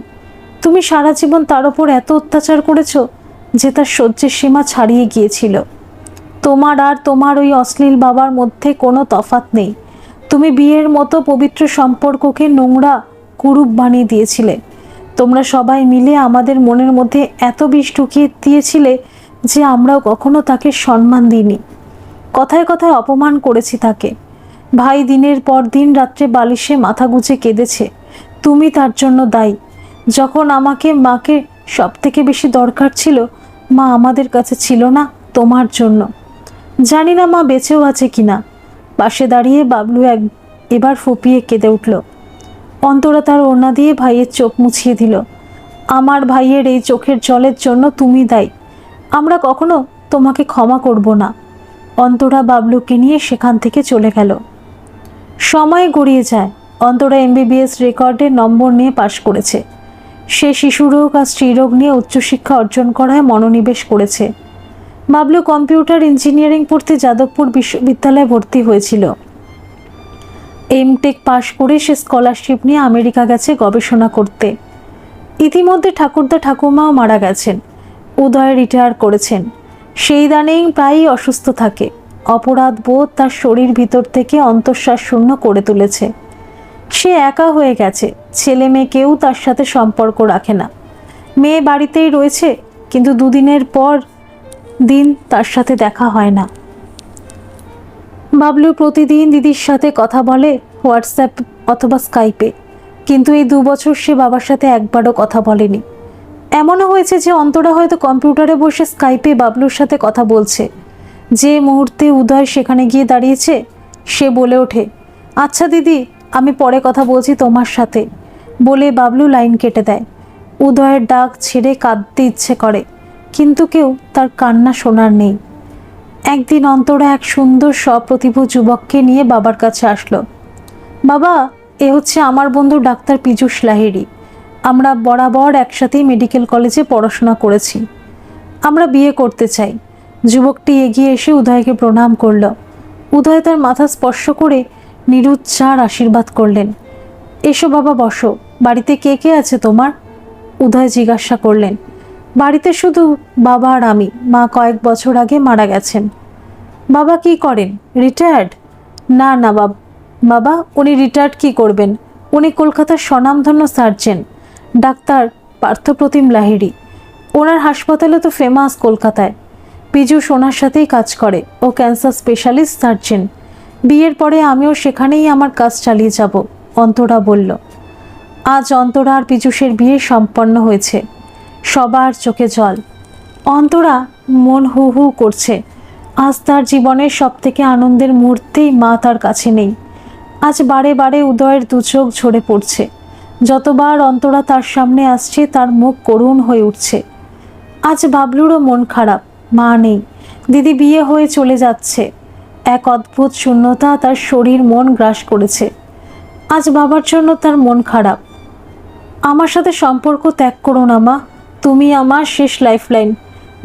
তুমি সারা জীবন তার ওপর এত অত্যাচার করেছ যে তার সহ্যের সীমা ছাড়িয়ে গিয়েছিল। তোমার আর তোমার ওই অশ্লীল বাবার মধ্যে কোনো তফাৎ নেই। তুমি বিয়ের মতো পবিত্র সম্পর্ককে নোংরা কুরূপ বানিয়ে দিয়েছিলে। তোমরা সবাই মিলে আমাদের মনের মধ্যে এত বিষ ঢুকিয়ে দিয়েছিলে যে আমরাও কখনো তাকে সম্মান দিইনি। কথায় কথায় অপমান করেছি তাকে। ভাই দিনের পর দিন রাত্রে বালিশে মাথা গুঁজে কেঁদেছে। তুমি তার জন্য দায়ী। যখন মাকে সব থেকে বেশি দরকার ছিল, মা আমাদের কাছে ছিল না তোমার জন্য। জানি না মা বেঁচেও আছে কিনা। পাশে দাঁড়িয়ে বাবলু এবার ফুপিয়ে কেঁদে উঠল। অন্তরা তার ওড়না দিয়ে ভাইয়ের চোখ মুছিয়ে দিল। আমার ভাইয়ের এই চোখের জলের জন্য তুমি দায়ী। আমরা কখনো তোমাকে ক্ষমা করব না। অন্তরা বাবলুকে নিয়ে সেখান থেকে চলে গেল। সময় গড়িয়ে যায়। অন্তরা MBBS রেকর্ডে নম্বর নিয়ে পাশ করেছে। সে শিশুরোগ আর স্ত্রীরোগ নিয়ে উচ্চশিক্ষা অর্জন করায় মনোনিবেশ করেছে। বাবলু কম্পিউটার ইঞ্জিনিয়ারিং পড়তে যাদবপুর বিশ্ববিদ্যালয়ে ভর্তি হয়েছিল। MTech পাশ করে সে স্কলারশিপ নিয়ে আমেরিকা গেছে গবেষণা করতে। ইতিমধ্যে ঠাকুরদা ঠাকুমাও মারা গেছেন। উদয় রিটায়ার করেছেন। সেই দানেই প্রায়ই অসুস্থ থাকে। অপরাধ বোধ তার শরীর ভিতর থেকে অন্তঃশ্বাস শূন্য করে তুলেছে। সে একা হয়ে গেছে। ছেলে মেয়ে কেউ তার সাথে সম্পর্ক রাখে না। মেয়ে বাড়িতেই রয়েছে, কিন্তু দুদিনের পর দিন তার সাথে দেখা হয় না। বাবলু প্রতিদিন দিদির সাথে কথা বলে হোয়াটসঅ্যাপ অথবা স্কাইপে, কিন্তু এই 2 বছর সে বাবার সাথে একবারও কথা বলেনি। এমনও হয়েছে যে অন্তরা হয়তো কম্পিউটারে বসে স্কাইপে বাবলুর সাথে কথা বলছে। যে মুহূর্তে উদয় সেখানে গিয়ে দাঁড়িয়েছে, সে বলে ওঠে, আচ্ছা দিদি, আমি পরে কথা বলছি তোমার সাথে, বলে বাবলু লাইন কেটে দেয়। উদয়ের ডাক ছেড়ে কাঁদতে ইচ্ছে করে, কিন্তু কেউ তার কান্না শোনার নেই। একদিন অন্তরা এক সুন্দর সপ্রতিভ যুবককে নিয়ে বাবার কাছে আসলো। বাবা, এ হচ্ছে আমার বন্ধু ডাক্তার পীযূষ লাহিড়ী। আমরা বরাবর একসাথেই মেডিকেল কলেজে পড়াশোনা করেছি। আমরা বিয়ে করতে চাই। যুবকটি এগিয়ে এসে উদয়কে প্রণাম করল। উদয় তার মাথা স্পর্শ করে নিরুচ্চার আশীর্বাদ করলেন। এসো বাবা, বসো। বাড়িতে কে কে আছে তোমার? উদয় জিজ্ঞাসা করলেন। বাড়িতে শুধু বাবা আর আমি। মা কয়েক বছর আগে মারা গেছেন। বাবা কি করেন? রিটায়ার্ড? না না বাবা, উনি রিটায়ার্ড কি করবেন? উনি কলকাতার স্বনামধন্য সার্জন, ডাক্তার পার্থপ্রতিম লাহিড়ী। ওনার হাসপাতালে তো ফেমাস কলকাতায়। পীযূষ ওনার সাথেই কাজ করে। ও ক্যান্সার স্পেশালিস্ট সার্জন। বিয়ের পরে আমিও সেখানেই আমার কাজ চালিয়ে যাব, অন্তরা বলল। আজ অন্তরা আর পীযূষের বিয়ে সম্পন্ন হয়েছে। সবার চোখে জল। অন্তরা মন হু হু করছে। আজ তার জীবনের সবথেকে আনন্দের মুহূর্তেই মা তার কাছে নেই। আজ বারে বারে উদয়ের দু চোখ ঝরে পড়ছে। যতবার অন্তরা তার সামনে আসছে তার মুখ করুণ হয়ে উঠছে। আজ বাবলুরও মন খারাপ। মা নেই, দিদি বিয়ে হয়ে চলে যাচ্ছে। এক অদ্ভুত শূন্যতা তার শরীর মন গ্রাস করেছে। আজ বাবার জন্য তার মন খারাপ। আমার সাথে সম্পর্ক ত্যাগ করো না মা, তুমি আমার শেষ লাইফলাইন।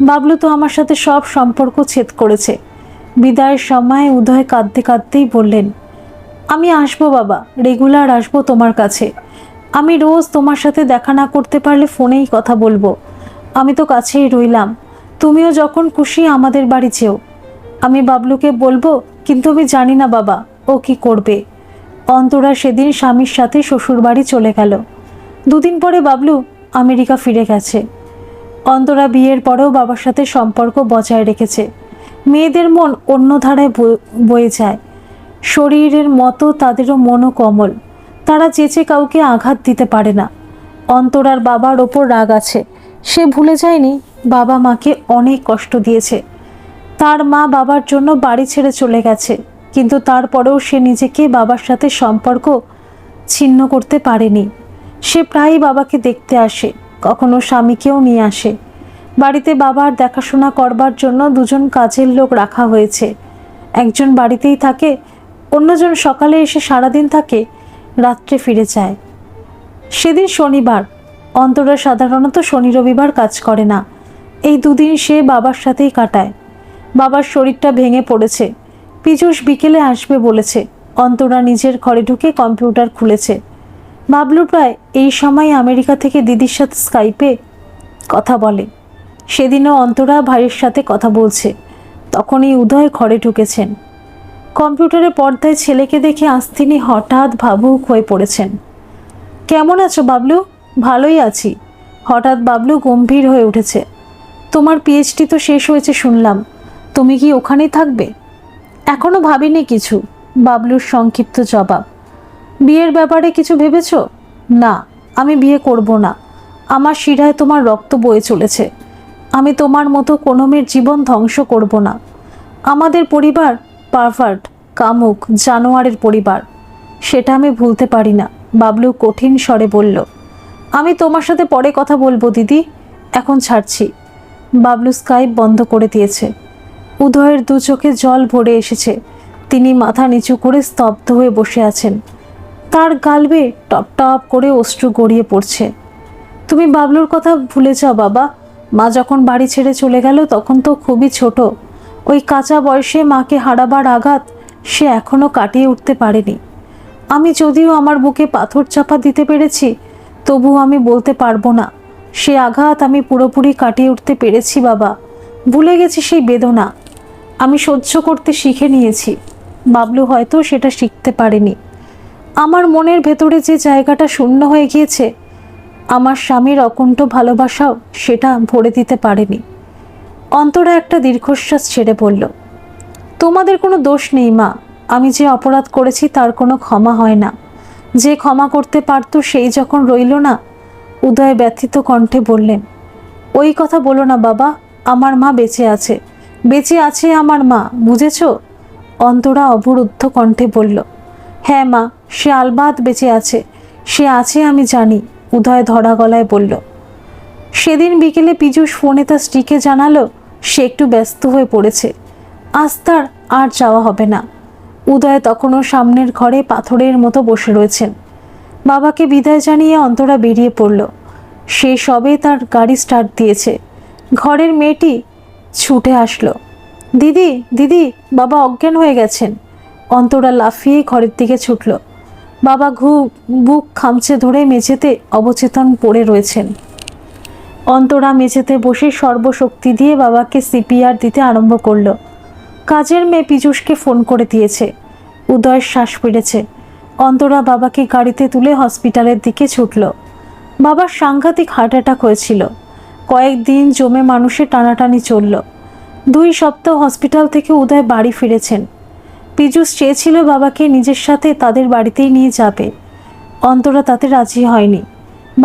বাবলু তো আমার সাথে সব সম্পর্ক ছেদ করেছে। বিদায়ের সময় উদয় কাঁদতে কাঁদতেই বললেন, আমি আসবো বাবা, রেগুলার আসবো তোমার কাছে। আমি রোজ তোমার সাথে দেখা না করতে পারলে ফোনেই কথা বলবো। আমি তো কাছেই রইলাম। তুমিও যখন খুশি আমাদের বাড়ি যেও। আমি বাবলুকে বলবো, কিন্তু আমি জানি না বাবা ও কি করবে। অন্তরা সেদিন স্বামীর সাথে শ্বশুর বাড়ি চলে গেল। দুদিন পরে বাবলু আমেরিকা ফিরে গেছে। অন্তরা বিয়ের পরেও বাবার সাথে সম্পর্ক বজায় রেখেছে। মেয়েদের মন অন্য ধারায় বয়ে যায়। শরীরের মতো তাদেরও মনও কমল। তারা চেঁচে কাউকে আঘাত দিতে পারে না। অন্তরার বাবার ওপর রাগ আছে। সে ভুলে যায়নি বাবা মাকে অনেক কষ্ট দিয়েছে। তার মা বাবার জন্য বাড়ি ছেড়ে চলে গেছে, কিন্তু তারপরেও সে নিজেকে বাবার সাথে সম্পর্ক ছিন্ন করতে পারেনি। সে প্রায়ই বাবাকে দেখতে আসে, কখনো স্বামীকেও নিয়ে আসে। বাড়িতে বাবার দেখাশোনা করবার জন্য দুজন কাজের লোক রাখা হয়েছে। একজন বাড়িতেই থাকে, অন্যজন সকালে এসে সারাদিন থাকে, রাত্রে ফিরে যায়। সেদিন শনিবার। অন্তরা সাধারণত শনি রবিবার কাজ করে না। এই দুদিন সে বাবার সাথেই কাটায়। বাবার শরীরটা ভেঙে পড়েছে। পীযূষ বিকেলে আসবে বলেছে। অন্তরা নিজের ঘরে ঢুকে কম্পিউটার খুলেছে। বাবলু প্রায় এই সময় আমেরিকা থেকে দিদির সাথে স্কাইপে কথা বলে। সেদিনও অন্তরা ভাইয়ের সাথে কথা বলছে। তখনই উদয় ঘরে ঢুকেছেন। কম্পিউটারের পর্দায় ছেলেকে দেখে আজ তিনি হঠাৎ ভাবুক হয়ে পড়েছেন। কেমন আছো বাবলু? ভালোই আছি। হঠাৎ বাবলু গম্ভীর হয়ে উঠেছে। তোমার পিএইচডি তো শেষ হয়েছে শুনলাম, তুমি কি ওখানেই থাকবে? এখনো ভাবিনি কিছু, বাবলুর সংক্ষিপ্ত জবাব। বিয়ের ব্যাপারে কিছু ভেবেছ? না, আমি বিয়ে করব না। আমার শিরায় তোমার রক্ত বয়ে চলেছে। আমি তোমার মতো কোনো মেয়ের জীবন ধ্বংস করব না। আমাদের পরিবার পারভার্ট, কামুক, জানোয়ারের পরিবার। সেটা আমি ভুলতে পারি না, বাবলু কঠিন স্বরে বলল। আমি তোমার সাথে পরে কথা বলবো দিদি, এখন ছাড়ছি। বাবলু স্কাইপ বন্ধ করে দিয়েছে। উদয়ের দু চোখে জল ভরে এসেছে। তিনি মাথা নিচু করে স্তব্ধ হয়ে বসে আছেন। তার গাল বেয়ে টপ টপ করে অশ্রু গড়িয়ে পড়ছে। তুমি বাবলুর কথা ভুলে যাও বাবা। মা যখন বাড়ি ছেড়ে চলে গেল তখন তো খুবই ছোট। ওই কাঁচা বয়সে মাকে হারাবার আঘাত সে এখনো কাটিয়ে উঠতে পারেনি। আমি যদিও আমার বুকে পাথর চাপা দিতে পেরেছি, তবুও আমি বলতে পারবো না সে আঘাত আমি পুরোপুরি কাটিয়ে উঠতে পেরেছি বাবা। ভুলে গেছি সেই বেদনা। আমি সহ্য করতে শিখে নিয়েছি। বাবলু হয়তো সেটা শিখতে পারেনি। আমার মনের ভেতরে যে জায়গাটা শূন্য হয়ে গিয়েছে, আমার স্বামীর অকুণ্ঠ ভালোবাসাও সেটা ভরে দিতে পারেনি। অন্তরা একটা দীর্ঘশ্বাস ছেড়ে বলল, তোমাদের কোনো দোষ নেই মা। আমি যে অপরাধ করেছি তার কোনো ক্ষমা হয় না। যে ক্ষমা করতে পারতো সেই যখন রইল না। উদয় ব্যথিত কণ্ঠে বললেন, ওই কথা বলো না বাবা। আমার মা বেঁচে আছে, বেঁচে আছে আমার মা, বুঝেছ? অন্তরা অবরুদ্ধ কণ্ঠে বলল, হ্যাঁ মা, সে আলবাত বেঁচে আছে। সে আছে আমি জানি, উদয় ধরা গলায় বলল। সেদিন বিকেলে পীযূষ ফোনে তার স্ত্রীকে জানালো সে একটু ব্যস্ত হয়ে পড়েছে, আজ তার আর যাওয়া হবে না। উদয় তখনও সামনের ঘরে পাথরের মতো বসে রয়েছেন। বাবাকে বিদায় জানিয়ে অন্তরা বেরিয়ে পড়ল। সে সবে তার গাড়ি স্টার্ট দিয়েছে। ঘরের মেয়েটি ছুটে আসলো, দিদি দিদি, বাবা অজ্ঞান হয়ে গেছেন। অন্তরা লাফিয়ে ঘরের দিকে ছুটল। বাবা বুক খামচে ধরে মেঝেতে অবচেতন পড়ে রয়েছেন। অন্তরা মেঝেতে বসে সর্বশক্তি দিয়ে বাবাকে সিপিআর দিতে আরম্ভ করলো। কাজের মেয়ে পীযূষকে ফোন করে দিয়েছে। উদয়ের শ্বাস ফিরেছে। অন্তরা বাবাকে গাড়িতে তুলে হসপিটালের দিকে ছুটল। বাবার সাংঘাতিক হার্ট অ্যাটাক হয়েছিল। কয়েকদিন জমে মানুষের টানাটানি চলল। 2 সপ্তাহ হসপিটাল থেকে উদয় বাড়ি ফিরেছেন। পীযূষ চেয়েছিল বাবাকে নিজের সাথে তাদের বাড়িতেই নিয়ে যাবে। অন্তরা তাতে রাজি হয়নি।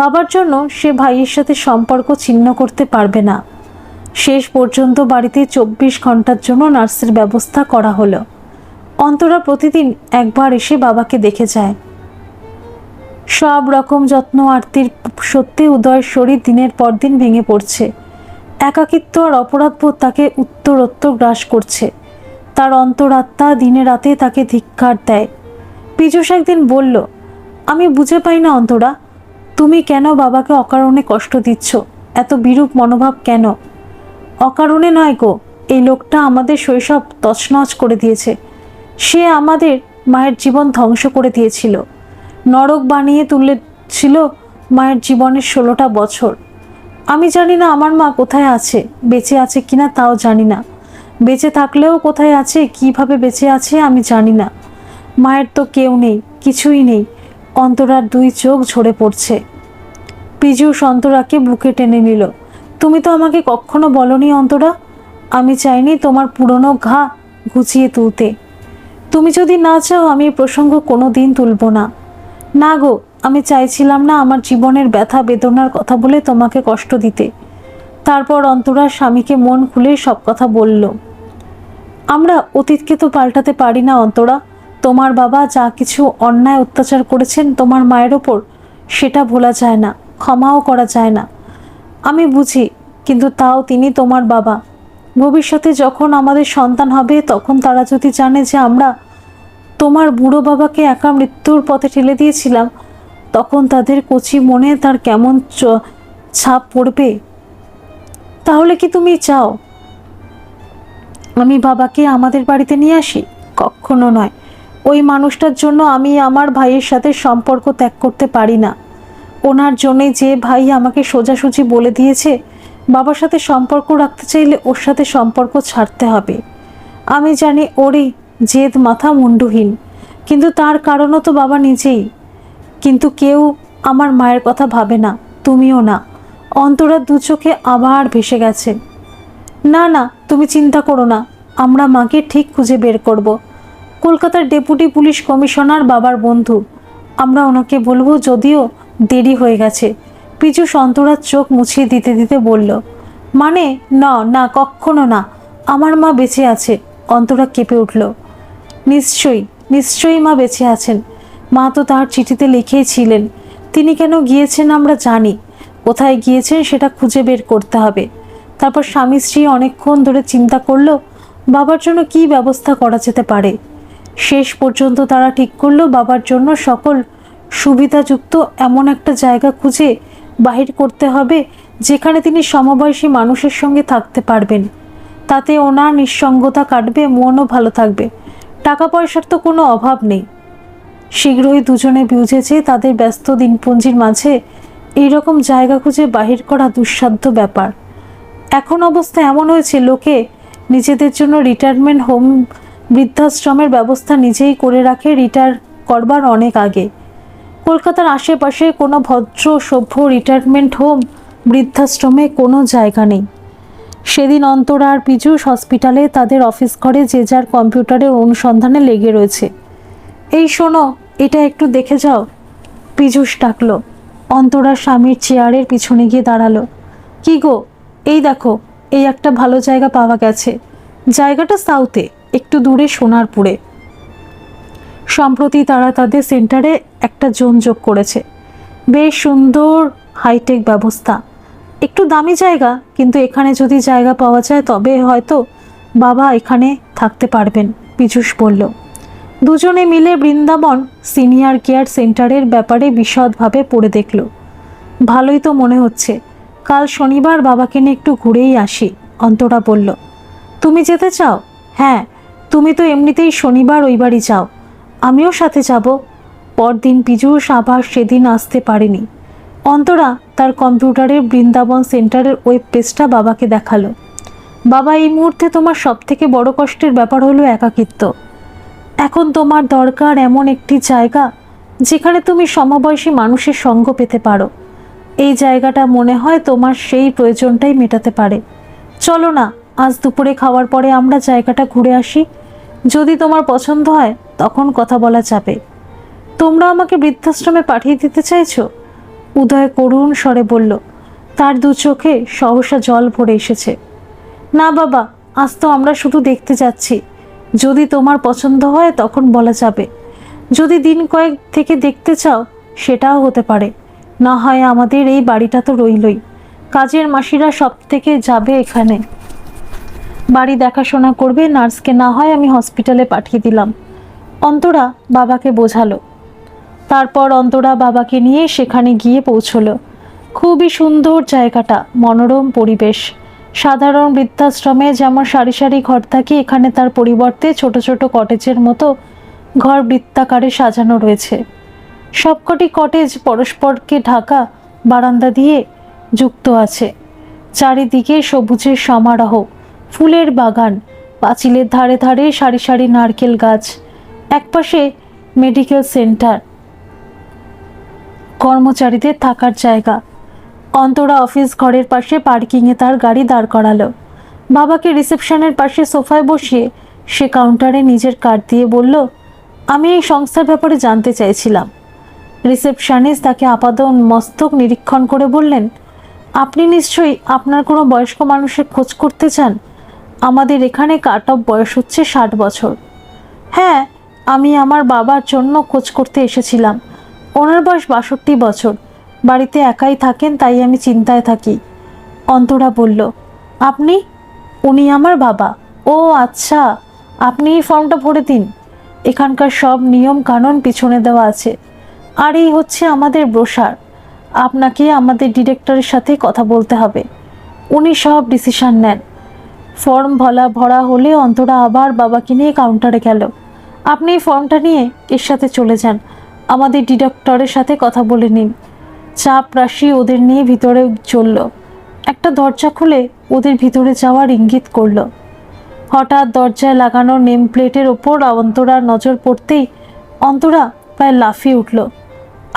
বাবার জন্য সে ভাইয়ের সাথে সম্পর্ক ছিন্ন করতে পারবে না। শেষ পর্যন্ত বাড়িতে 24 ঘন্টার জন্য নার্সের ব্যবস্থা করা হলো। অন্তরা প্রতিদিন একবার এসে বাবাকে দেখে যায়। সব রকম যত্ন আরতির সত্যি উদয়ের শরীর দিনের পর দিন ভেঙে পড়ছে। একাকিত্ব আর অপরাধবোধ তাকে উত্তরোত্তর গ্রাস করছে। তার অন্তরাত্মা দিনে রাতে তাকে ধিক্কার দেয়। পীযূষ একদিন বলল, আমি বুঝে পাই না অন্তরা, তুমি কেন বাবাকে অকারণে কষ্ট দিচ্ছ? এত বিরূপ মনোভাব কেন? অকারণে নয় গো, এই লোকটা আমাদের শৈশব তছনছ করে দিয়েছে। সে আমাদের মায়ের জীবন ধ্বংস করে দিয়েছিল। নরক বানিয়ে তুলেছিল মায়ের জীবনের 16টা বছর। আমি জানি না আমার মা কোথায় আছে, বেঁচে আছে কিনা তাও জানি না। বেঁচে থাকলেও কোথায় আছে, কিভাবে বেঁচে আছে আমি জানি না। মায়ের তো কেউ নেই, কিছুই নেই। অন্তরার 2 চোখ ঝরে পড়ছে। পীযূষ অন্তরাকে বুকে টেনে নিল। তুমি তো আমাকে কখনো বলনি অন্তরা, আমি চাইনি তোমার পুরনো ঘা ঘুচিয়ে তুলতে। তুমি যদি না চাও আমি এই প্রসঙ্গ কোনো দিন তুলব না। না গো, আমি চাইছিলাম না আমার জীবনের ব্যথা বেদনার কথা বলে তোমাকে কষ্ট দিতে। তারপর অন্তরা স্বামীকে মন খুলে সব কথা বলল। আমরা অতীতকে তো পাল্টাতে পারি না অন্তরা। তোমার বাবা যা কিছু অন্যায় অত্যাচার করেছেন তোমার মায়ের ওপর, সেটা ভোলা যায় না, ক্ষমাও করা যায় না। আমি বুঝি, কিন্তু তাও তিনি তোমার বাবা। ভবিষ্যতে যখন আমাদের সন্তান হবে তখন তারা যদি জানে যে আমরা তোমার বুড়ো বাবাকে একা মৃত্যুর পথে ঠেলে দিয়েছিলাম, তখন তাদের কচি মনে তার কেমন ছাপ পড়বে। তাহলে কি তুমি চাও আমি বাবাকে আমাদের বাড়িতে নিয়ে আসি? কখনো নয়। ওই মানুষটার জন্য আমি আমার ভাইয়ের সাথে সম্পর্ক ত্যাগ করতে পারি না। ওনার জন্যে যে ভাই আমাকে সোজাসুজি বলে দিয়েছে বাবার সাথে সম্পর্ক রাখতে চাইলে ওর সাথে সম্পর্ক ছাড়তে হবে। আমি জানি ওরই জেদ মাথা মুন্ডুহীন, কিন্তু তার কারণও তো বাবা নিজেই। কিন্তু কেউ আমার মায়ের কথা ভাবে না, তুমিও না। অন্তরার 2 চোখে আবার ভেসে গেছে। না না, তুমি চিন্তা করো না, আমরা মাকে ঠিক খুঁজে বের করব। কলকাতার ডেপুটি পুলিশ কমিশনার বাবার বন্ধু, আমরা ওনাকে বলবো, যদিও দেরি হয়ে গেছে। পীযূষ অন্তরার চোখ মুছিয়ে দিতে দিতে বলল, মানে না না, কখনো না, আমার মা বেঁচে আছে। অন্তরা কেঁপে উঠল। নিশ্চয়ই নিশ্চয়ই মা বেঁচে আছেন। মা তো তার চিঠিতে লিখেই ছিলেন। তিনি কেন গিয়েছেন আমরা জানি। কোথায় গিয়েছেন সেটা খুঁজে বের করতে হবে। তারপর স্বামী স্ত্রী অনেকক্ষণ ধরে চিন্তা করলো বাবার জন্য কি ব্যবস্থা করা যেতে পারে। শেষ পর্যন্ত তারা ঠিক করলো বাবার জন্য সকল সুবিধাযুক্ত এমন একটা জায়গা খুঁজে বাহির করতে হবে যেখানে তিনি সমবয়সী মানুষের সঙ্গে থাকতে পারবেন। তাতে ওনার নিঃসঙ্গতা কাটবে, মনও ভালো থাকবে। টাকা পয়সার তো কোনো অভাব নেই। শীঘ্রই দুজনে বুঝেছে তাদের ব্যস্ত দিনপুঞ্জির মাঝে এইরকম জায়গা খুঁজে বাহির করা দুঃসাধ্য ব্যাপার। এখন অবস্থা এমন হয়েছে লোকে নিজেদের জন্য রিটায়ারমেন্ট হোম, বৃদ্ধাশ্রমের ব্যবস্থা নিজেই করে রাখে রিটায়ার করবার অনেক আগে। কলকাতার আশেপাশে কোনো ভদ্র সভ্য রিটায়ারমেন্ট হোম, বৃদ্ধাশ্রমে কোনো জায়গা নেই। সেদিন অন্তরা আর পীযূষ হসপিটালে তাদের অফিস ঘরে যে যার কম্পিউটারের অনুসন্ধানে লেগে রয়েছে। এই শোনো, এটা একটু দেখে যাও, পীযূষ ডাকলো। অন্তরা স্বামীর চেয়ারের পিছনে গিয়ে দাঁড়ালো। কি গো, এই দেখো, এই একটা ভালো জায়গা পাওয়া গেছে। জায়গাটা সাউথে, একটু দূরে সোনারপুরে। সম্প্রতি তারা তাদের সেন্টারে একটা জোন যোগ করেছে। বেশ সুন্দর হাইটেক ব্যবস্থা, একটু দামি জায়গা, কিন্তু এখানে যদি জায়গা পাওয়া যায় তবে হয়তো বাবা এখানে থাকতে পারবেন, পীযূষ বলল। দুজনে মিলে বৃন্দাবন সিনিয়র কেয়ার সেন্টারের ব্যাপারে বিশদভাবে পড়ে দেখল। ভালোই তো মনে হচ্ছে। কাল শনিবার বাবাকে নিয়ে একটু ঘুরেই আসি, অন্তরা বলল। তুমি যেতে চাও? হ্যাঁ, তুমি তো এমনিতেই শনিবার ওই বাড়ি যাও, আমিও সাথে যাব। পরদিন পীযূষ আবার সেদিন আসতে পারেনি। অন্তরা তার কম্পিউটারের বৃন্দাবন সেন্টারের ওয়েব পেজটা বাবাকে দেখালো। বাবা, এই মুহূর্তে তোমার সবথেকে বড় কষ্টের ব্যাপার হলো একাকিত্ব। এখন তোমার দরকার এমন একটি জায়গা যেখানে তুমি সমবয়সী মানুষের সঙ্গ পেতে পারো। এই জায়গাটা মনে হয় তোমার সেই প্রয়োজনটাই মেটাতে পারে। চলো না, আজ দুপুরে খাওয়ার পরে আমরা জায়গাটা ঘুরে আসি। যদি তোমার পছন্দ হয় তখন কথা বলা যাবে। তোমরা আমাকে বৃদ্ধাশ্রমে পাঠিয়ে দিতে চাইছো? উদয় করুণ স্বরে বলল। তার দু চোখে সহসা জল ভরে এসেছে। না বাবা, আজ তো আমরা শুধু দেখতে যাচ্ছি। যদি তোমার পছন্দ হয় তখন বলা যাবে। যদি দিন কয়েক থেকে দেখতে চাও সেটাও হতে পারে। না হয় আমাদের এই বাড়িটা তো রইলই। কাজের মাসিরা সব থেকে যাবে এখানে, বাড়ি দেখাশোনা করবে। নার্সকে না হয় আমি হসপিটালে পাঠিয়ে দিলাম। অন্তরা বাবাকে বোঝালো। তারপর অন্তরা বাবাকে নিয়ে সেখানে গিয়ে পৌঁছলো। খুবই সুন্দর জায়গাটা, মনোরম পরিবেশ। সাধারণ বৃদ্ধাশ্রমে যেমন সারি সারি ঘর থাকে, এখানে তার পরিবর্তে ছোট ছোট কটেজের মতো ঘর বৃত্তাকারে সাজানো রয়েছে। সবকটি কটেজ পরস্পরকে ঢাকা বারান্দা দিয়ে যুক্ত আছে। চারিদিকে সবুজের সমারোহ, ফুলের বাগান, পাঁচিলের ধারে ধারে সারি সারি নারকেল গাছ। একপাশে মেডিকেল সেন্টার, কর্মচারীদের থাকার জায়গা। অন্তরা অফিস ঘরের পাশে পার্কিংয়ে তার গাড়ি দাঁড় করালো। বাবাকে রিসেপশনের পাশে সোফায় বসিয়ে সে কাউন্টারে নিজের কার্ড দিয়ে বলল, আমি এই সংস্থার ব্যাপারে জানতে চাইছিলাম। রিসেপশনিস্ট তাকে আপাত মস্তক নিরীক্ষণ করে বললেন, আপনি নিশ্চয়ই আপনার কোনো বয়স্ক মানুষের খোঁজ করতে চান? আমাদের এখানে কাট অফ বয়স হচ্ছে 60 বছর। হ্যাঁ, আমি আমার বাবার জন্য খোঁজ করতে এসেছিলাম। ওনার বয়স 62 বছর। বাড়িতে একাই থাকেন, তাই আমি চিন্তায় থাকি। অন্তরা বলল, আপনি? উনি আমার বাবা। ও আচ্ছা, আপনি এই ফর্মটা ভরে দিন। এখানকার সব নিয়ম কানুন পিছনে দেওয়া আছে। আর এই হচ্ছে আমাদের ব্রোশার। আপনাকে আমাদের ডিরেক্টরের সাথে কথা বলতে হবে, উনি সব ডিসিশন নেন। ফর্ম ভরা হলে অন্তরা আবার বাবাকে নিয়ে কাউন্টারে গেল। আপনি এই ফর্মটা নিয়ে এর সাথে চলে যান, আমাদের ডিরেক্টরের সাথে কথা বলে নিন। চাপ রাশি ওদের নিয়ে ভিতরে চলল। একটা দরজা খুলে ওদের ভিতরে যাওয়ার ইঙ্গিত করল। হঠাৎ দরজায় লাগানো নেম প্লেটের ওপর অন্তরার নজর পড়তেই অন্তরা প্রায় লাফিয়ে উঠল।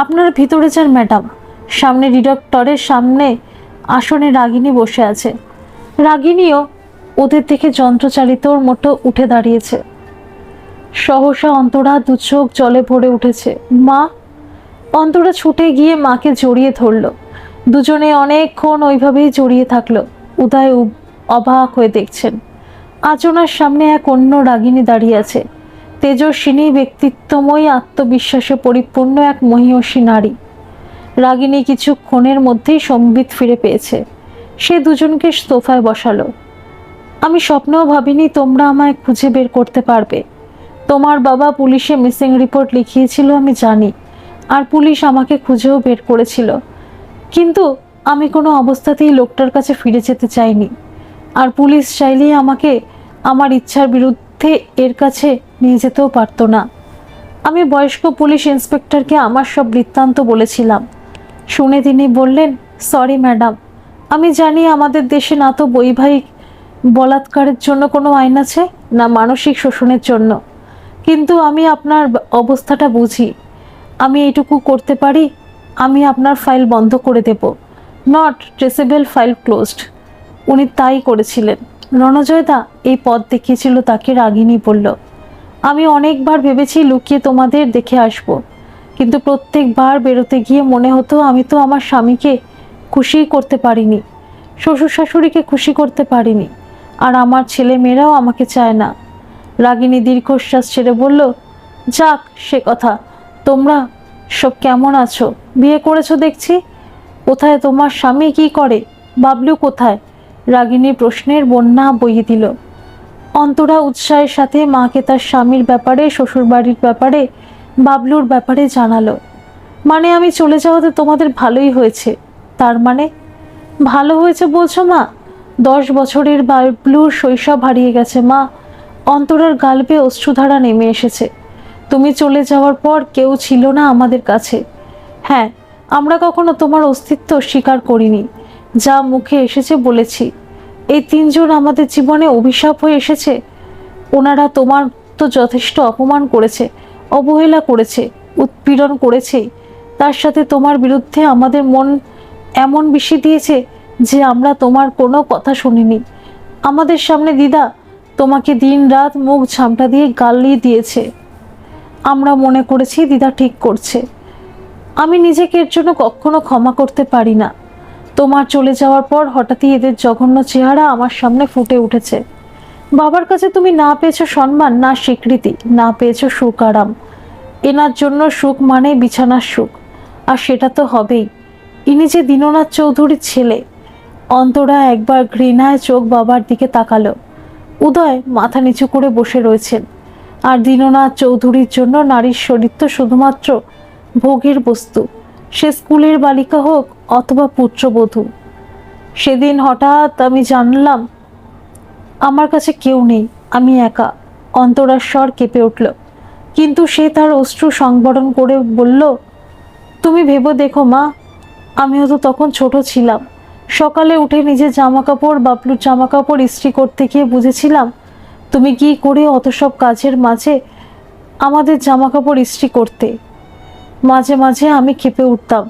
আপনারা ভিতরে যান ম্যাডাম, সামনে ডিরেক্টরের সামনে আসনে রাগিনী বসে আছে। রাগিনীও ওদের থেকে যন্ত্রচালিতর মতো উঠে দাঁড়িয়েছে। সহসা অন্তরা দু চোখ জলে ভরে উঠেছে। মা! অন্তরা ছুটে গিয়ে মাকে জড়িয়ে ধরল। দুজনে অনেকক্ষণ ওইভাবেই জড়িয়ে থাকলো। উদয় অবাক হয়ে দেখছেন, আজ ওনার সামনে এক অন্য রাগিনী দাঁড়িয়ে আছে। তেজস্বিনী, ব্যক্তিত্বময়ী, আত্মবিশ্বাসে পরিপূর্ণ এক মহিয়সী নারী। রাগিনী কিছুক্ষণের মধ্যেই সম্বিত ফিরে পেয়েছে। সে দুজনকে সোফায় বসালো। আমি স্বপ্নেও ভাবিনি তোমরা আমায় খুঁজে বের করতে পারবে। তোমার বাবা পুলিশে মিসিং রিপোর্ট লিখিয়েছিল আমি জানি, আর পুলিশ আমাকে খুঁজেও বের করেছিল। কিন্তু আমি কোনো অবস্থাতেই লোকটার কাছে ফিরে যেতে চাইনি। আর পুলিশ চাইলেই আমাকে আমার ইচ্ছার বিরুদ্ধে এর কাছে নিয়ে যেতেও পারতো না। আমি বয়স্ক পুলিশ ইন্সপেক্টরকে আমার সব বৃত্তান্ত বলেছিলাম। শুনে তিনি বললেন, সরি ম্যাডাম, আমি জানি আমাদের দেশে না তো বৈবাহিক বলাৎকারের জন্য কোনো আইন আছে, না মানসিক শোষণের জন্য, কিন্তু আমি আপনার অবস্থাটা বুঝি। আমি এইটুকু করতে পারি, আমি আপনার ফাইল বন্ধ করে দেব। Not traceable, file closed. উনি তাই করেছিলেন। রণজয়দা এই পথ দেখিয়েছিল তাকে, রাগিনী বলল। আমি অনেকবার ভেবেছি লুকিয়ে তোমাদের দেখে আসব, কিন্তু প্রত্যেকবার বেরোতে গিয়ে মনে হতো আমি তো আমার স্বামীকে খুশিই করতে পারিনি, শ্বশুর শাশুড়িকে খুশি করতে পারিনি, আর আমার ছেলে মেয়েরাও আমাকে চায় না। রাগিনী দীর্ঘশ্বাস ছেড়ে বলল, যাক সে কথা। তোমরা সব কেমন আছো? বিয়ে করেছো দেখছি। কোথায় তোমার স্বামী, কি করে? বাবলু কোথায়? রাগিনী প্রশ্নের বন্যা বইয়ে দিল। অন্তরা উৎসাহের সাথে মাকে তার স্বামীর ব্যাপারে, শ্বশুরবাড়ির ব্যাপারে, বাবলুর ব্যাপারে জানালো। মানে আমি চলে যাওয়াতে তোমাদের ভালোই হয়েছে? তার মানে? ভালো হয়েছে বলছো মা? 10 বছরের বাবলুর শৈশব হারিয়ে গেছে মা। অন্তরার গালবে অশ্রুধারা নেমে এসেছে। তুমি চলে যাওয়ার পর কেউ ছিল না আমাদের কাছে। হ্যাঁ, আমরা কখনো তোমার অস্তিত্ব স্বীকার করিনি। যা মুখে এসেছে বলেছি। এই তিনজন আমাদের জীবনে অভিশাপ হয়ে এসেছে। ওনারা তোমার তো যথেষ্ট অপমান করেছে, অবহেলা করেছে, উৎপীড়ন করেছে। তার সাথে তোমার বিরুদ্ধে আমাদের মন এমন বিষি দিয়েছে যে আমরা তোমার কোনো কথা শুনিনি। আমাদের সামনে দিদা তোমাকে দিন রাত মুখ ঝামটা দিয়ে গালিয়ে দিয়েছে। আমরা মনে করেছি দিদা ঠিক করছে। আমি নিজেকে এর জন্য কখনো ক্ষমা করতে পারি না। তোমার চলে যাওয়ার পর হঠাৎই এদের জঘন্য চেহারা আমার সামনে ফুটে উঠেছে। বাবার কাছে তুমি না পেয়েছো সম্মান, না স্বীকৃতি, না পেয়েছো সুখ আরাম। এনার জন্য সুখ মানে বিছানার সুখ, আর সেটা তো হবেই। ইনি যে দীননাথ চৌধুরীর ছেলে। অন্তরা একবার ঘৃণায় চোখ বাবার দিকে তাকালো। উদয় মাথা নিচু করে বসে রয়েছেন। আর দীননাথ চৌধুরীর জন্য নারীর শরীর তো শুধুমাত্র ভোগের বস্তু, সে স্কুলের বালিকা হোক অথবা পুত্রবধূ। সেদিন হঠাৎ আমি জানলাম আমার কাছে কেউ নেই, আমি একা। অন্তরার স্বর কেঁপে উঠল, কিন্তু সে তার অশ্রু সংবরণ করে বলল, তুমি ভেবে দেখো মা, আমিও তো তখন ছোট ছিলাম। সকালে উঠে নিজের জামাকাপড়, বাবলুর জামাকাপড় ইস্ত্রি করতে গিয়ে বুঝেছিলাম তুমি কি করে অত সব কাজের মাঝে আমাদের জামাকাপড় ইস্ত্রি করতে। মাঝে মাঝে আমি ক্ষেপে উঠতাম,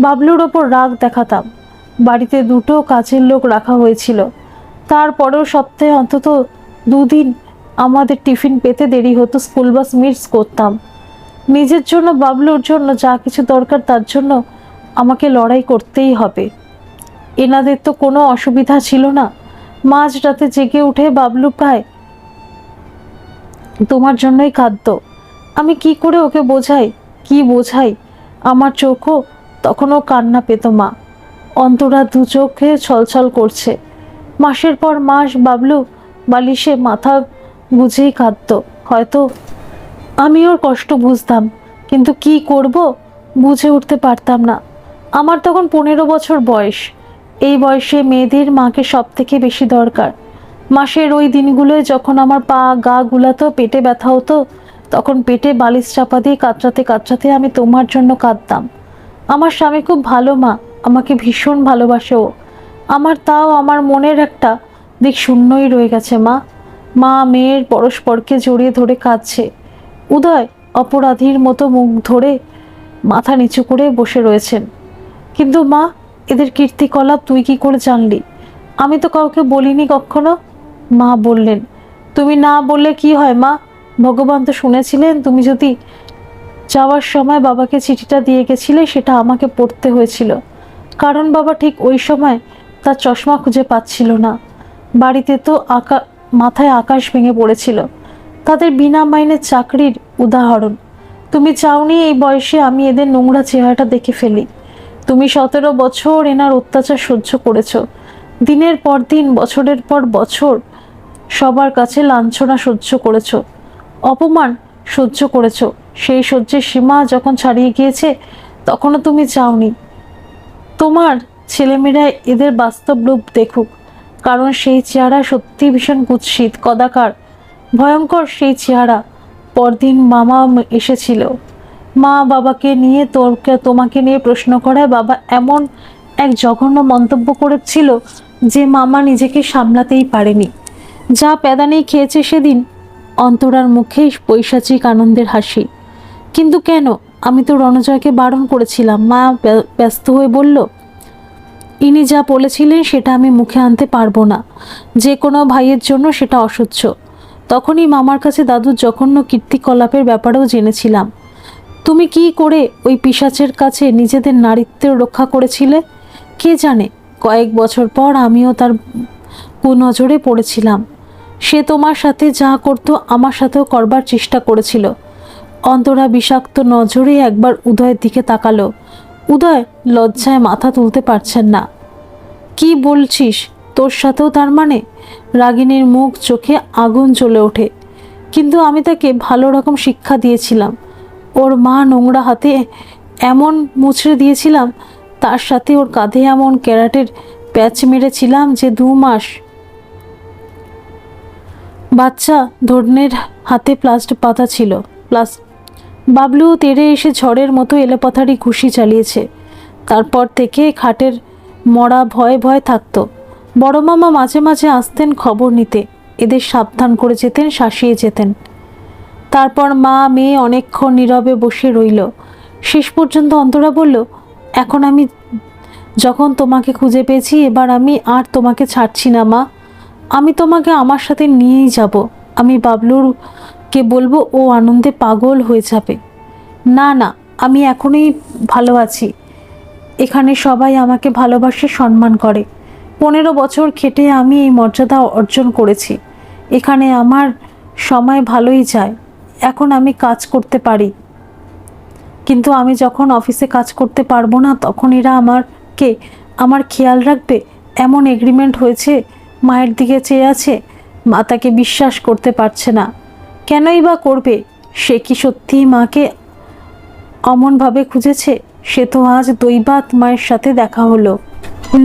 বাবলুর ওপর রাগ দেখাতাম। বাড়িতে দুটো কাজের লোক রাখা হয়েছিল, তারপরেও সপ্তাহে অন্তত দুদিন আমাদের টিফিন পেতে দেরি হতো। স্কুল বাস মিস করতাম। নিজের জন্য, বাবলুর জন্য যা কিছু দরকার তার জন্য আমাকে লড়াই করতেই হবে। এনাদের তো কোনো অসুবিধা ছিল না। মাঝ রাতে জেগে উঠে বাবলু প্রায় তোমার জন্যই কাঁদতো। আমি কি করে ওকে বোঝাই, কি বোঝাই? আমার চোখও তখনও কান্না পেত মা। অন্তরা দু চোখে ছলছল করছে। মাসের পর মাস বাবলু বালিশে মাথা গুজেই কাঁদতো। হয়তো আমি ওর কষ্ট বুঝতাম, কিন্তু কি করব বুঝে উঠতে পারতাম না। আমার তখন 15 বছর বয়স। এই বয়সে মেয়েদের মাকে সব থেকে বেশি দরকার। মাসের ওই দিনগুলোয় যখন আমার পা গা গুলাতো, পেটে ব্যথা হতো, তখন পেটে বালিশ চাপা দিয়ে কাতরাতে কাতরাতে আমি তোমার জন্য কাঁদতাম। আমার স্বামী খুব ভালো মা, আমাকে ভীষণ ভালোবাসে ও। তাও আমার মনের একটা দিক শূন্যই রয়ে গেছে মা। মা মেয়ের পরস্পরকে জড়িয়ে ধরে কাঁদছে। উদয় অপরাধীর মতো মুখ ধরে মাথা নিচু করে বসে রয়েছেন। কিন্তু মা, এদের কীর্তিকলাপ তুই কি করে জানলি? আমি তো কাউকে বলিনি কখনো। মা বললেন, তুমি না বললে কি হয় মা? ভগবান তো শুনেছিলেন। তুমি যদি যাওয়ার সময় বাবাকে চিঠিটা দিয়ে গেছিলে, সেটা আমাকে পড়তে হয়েছিল, কারণ বাবা ঠিক ওই সময় তার চশমা খুঁজে পাচ্ছিল না। বাড়িতে তো মাথায় আকাশ ভেঙে পড়েছিল। তাদের বিনা মাইনের চাকরির উদাহরণ। তুমি চাওনি এই বয়সে আমি এদের নোংরা চেহারাটা দেখে ফেলি। তুমি 17 বছর এনার অত্যাচার সহ্য করেছ। দিনের পর দিন, বছরের পর বছর সবার কাছে লাঞ্ছনা সহ্য করেছ, অপমান সহ্য করেছ। সেই সহ্যের সীমা যখন ছাড়িয়ে গিয়েছে, তখনও তুমি চাওনি তোমার ছেলেমেয়েরা এদের বাস্তব রূপ দেখুক। কারণ সেই চেহারা সত্যি ভীষণ কুৎসিত, কদাকার, ভয়ঙ্কর। সেই চেহারা। পরদিন মামা এসেছিল। মা বাবাকে নিয়ে তোমাকে নিয়ে প্রশ্ন করায় বাবা এমন এক জঘন্য মন্তব্য করেছিল যে মামা নিজেকে সামলাতেই পারেনি। যা প্যাদানি খেয়েছে সেদিন। অন্তরার মুখে পৈশাচিক আনন্দের হাসি। কিন্তু কেন? আমি তো রণজয়কে বারণ করেছিলাম। মা ব্যস্ত হয়ে বলল, ইনি যা বলেছিলেন সেটা আমি মুখে আনতে পারবো না। যে কোনো ভাইয়ের জন্য সেটা অসহ্য। তখনই মামার কাছে দাদুর জঘন্য কীর্তিকলাপের ব্যাপারেও জেনেছিলাম। তুমি কি করে ওই পিশাচের কাছে নিজেদের নারীত্বের রক্ষা করেছিলে কে জানে। কয়েক বছর পর আমিও তার কুনজরে পড়েছিলাম। সে তোমার সাথে যা করতো আমার সাথেও করবার চেষ্টা করেছিল। অন্তরা বিষাক্ত নজরে একবার উদয়ের দিকে তাকালো। উদয় লজ্জায় মাথা তুলতে পারছেন না। কি বলছিস? তোর সাথেও? তার মানে? রাগিনীর মুখ চোখে আগুন জ্বলে ওঠে। কিন্তু আমি তাকে ভালো রকম শিক্ষা দিয়েছিলাম। ওর মা নোংরা হাতে এমন মুচড়ে দিয়েছিলাম, তার সাথে ওর কাঁধে এমন ক্যারাটের প্যাচ মেরেছিলাম যে 2 মাস বাচ্চা ধর্নের হাতে প্লাস্ট পাতা ছিল। বাবলু তেড়ে এসে ঝড়ের মতো এলোপাথারি ঘুষি চালিয়েছে। তারপর থেকে খাটের মরা ভয়ে ভয়ে থাকতো। বড় মামা মাঝে মাঝে আসতেন খবর নিতে, এদের সাবধান করে যেতেন, শাসিয়ে যেতেন। তারপর মা মেয়ে অনেকক্ষণ নীরবে বসে রইল। শেষ পর্যন্ত অন্তরা বলল, এখন আমি যখন তোমাকে খুঁজে পেয়েছি, এবার আমি আর তোমাকে ছাড়ছি না মা। আমি তোমাকে আমার সাথে নিয়েই যাব। আমি বাবলুরকে বলবো, ও আনন্দে পাগল হয়ে যাবে। না না, আমি এখনই ভালো আছি। এখানে সবাই আমাকে ভালোবাসে, সম্মান করে। 15 বছর খেটে আমি এই মর্যাদা অর্জন করেছি। এখানে আমার সময় ভালোই যায়। এখন আমি কাজ করতে পারি, কিন্তু আমি যখন অফিসে কাজ করতে পারবো না, তখন এরা আমার খেয়াল রাখবে এমন এগ্রিমেন্ট হয়েছে। মায়ের দিকে চেয়ে আছে, মা তাকে বিশ্বাস করতে পারছে না। কেনই বা করবে? সে কি সত্যিই মাকে অমনভাবে খুঁজেছে? সে তো আজ দৈবাত মায়ের সাথে দেখা হলো।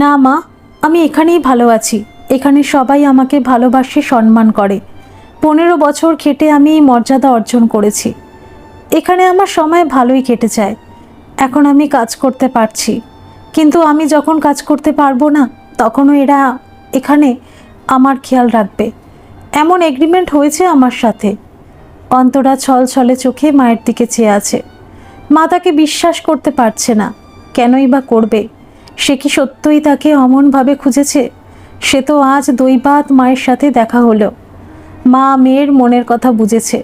না মা, আমি এখানেই ভালো আছি। এখানে সবাই আমাকে ভালোবাসে, সম্মান করে। 15 বছর খেটে আমি এই মর্যাদা অর্জন করেছি। এখানে আমার সময় ভালোই কেটে যায়। এখন আমি কাজ করতে পারছি, কিন্তু আমি যখন কাজ করতে পারবো না, তখনও এরা এখানে আমার খেয়াল রাখবে এমন এগ্রিমেন্ট হয়েছে আমার সাথে। অন্তরা ছল ছলে চোখে মায়ের দিকে চেয়ে আছে। মা তাকে বিশ্বাস করতে পারছে না। কেনই বা করবে? সে কি সত্যই তাকে অমনভাবে খুঁজেছে? সে তো আজ দৈবাত মায়ের সাথে দেখা হলো। মা মেয়ের মনের কথা বুঝেছে।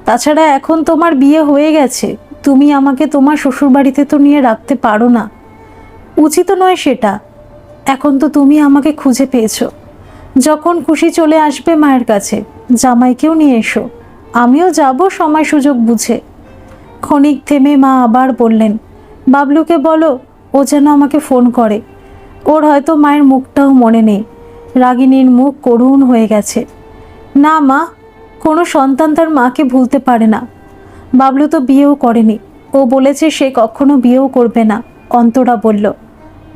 তাছাড়া এখন তোমার বিয়ে হয়ে গেছে, তুমি আমাকে তোমার শ্বশুরবাড়িতে তো নিয়ে রাখতে পারো না। উচিত নয় সেটা। এখন তো তুমি আমাকে খুঁজে পেয়েছো। যখন খুশি চলে আসবে মায়ের কাছে। জামাইকেও নিয়ে এসো, আমিও যাব সময় সুযোগ বুঝে। ক্ষণিক থেমে মা আবার বললেন, বাবলুকে বলো ও যেন আমাকে ফোন করে। ওর হয়তো মায়ের মুখটাও মনে নেই। রাগিনীর মুখ করুণ হয়ে গেছে। না মা, কোনো সন্তান তার মাকে ভুলতে পারে না। বাবলু তো বিয়েও করেনি। ও বলেছে সে কখনো বিয়েও করবে না। অন্তরা বলল,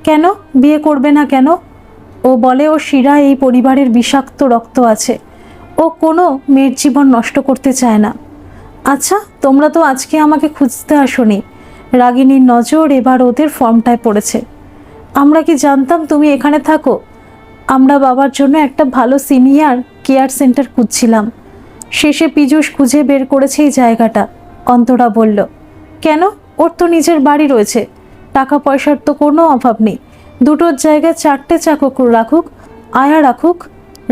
কেন বিয়ে করবে না কেন? ও বলে ওর শিরায় এই পরিবারের বিষাক্ত রক্ত আছে। ও কোনো মেয়ের জীবন নষ্ট করতে চায় না। আচ্ছা, তোমরা তো আজকে আমাকে খুঁজতে আসোনি। রাগিনীর নজর এবার ওদের ফর্মটায় পড়েছে। আমরা কি জানতাম তুমি এখানে থাকো? আমরা বাবার জন্য একটা ভালো সিনিয়র কেয়ার সেন্টার খুঁজছিলাম। শেষে পীযূষ খুঁজে বের করেছে এই জায়গাটা। অন্তরা বলল, কেন? ওর তো নিজের বাড়ি রয়েছে, টাকা পয়সার তো কোনো অভাব নেই। দুটোর জায়গায় 4টে চাকর রাখুক, আয়া রাখুক।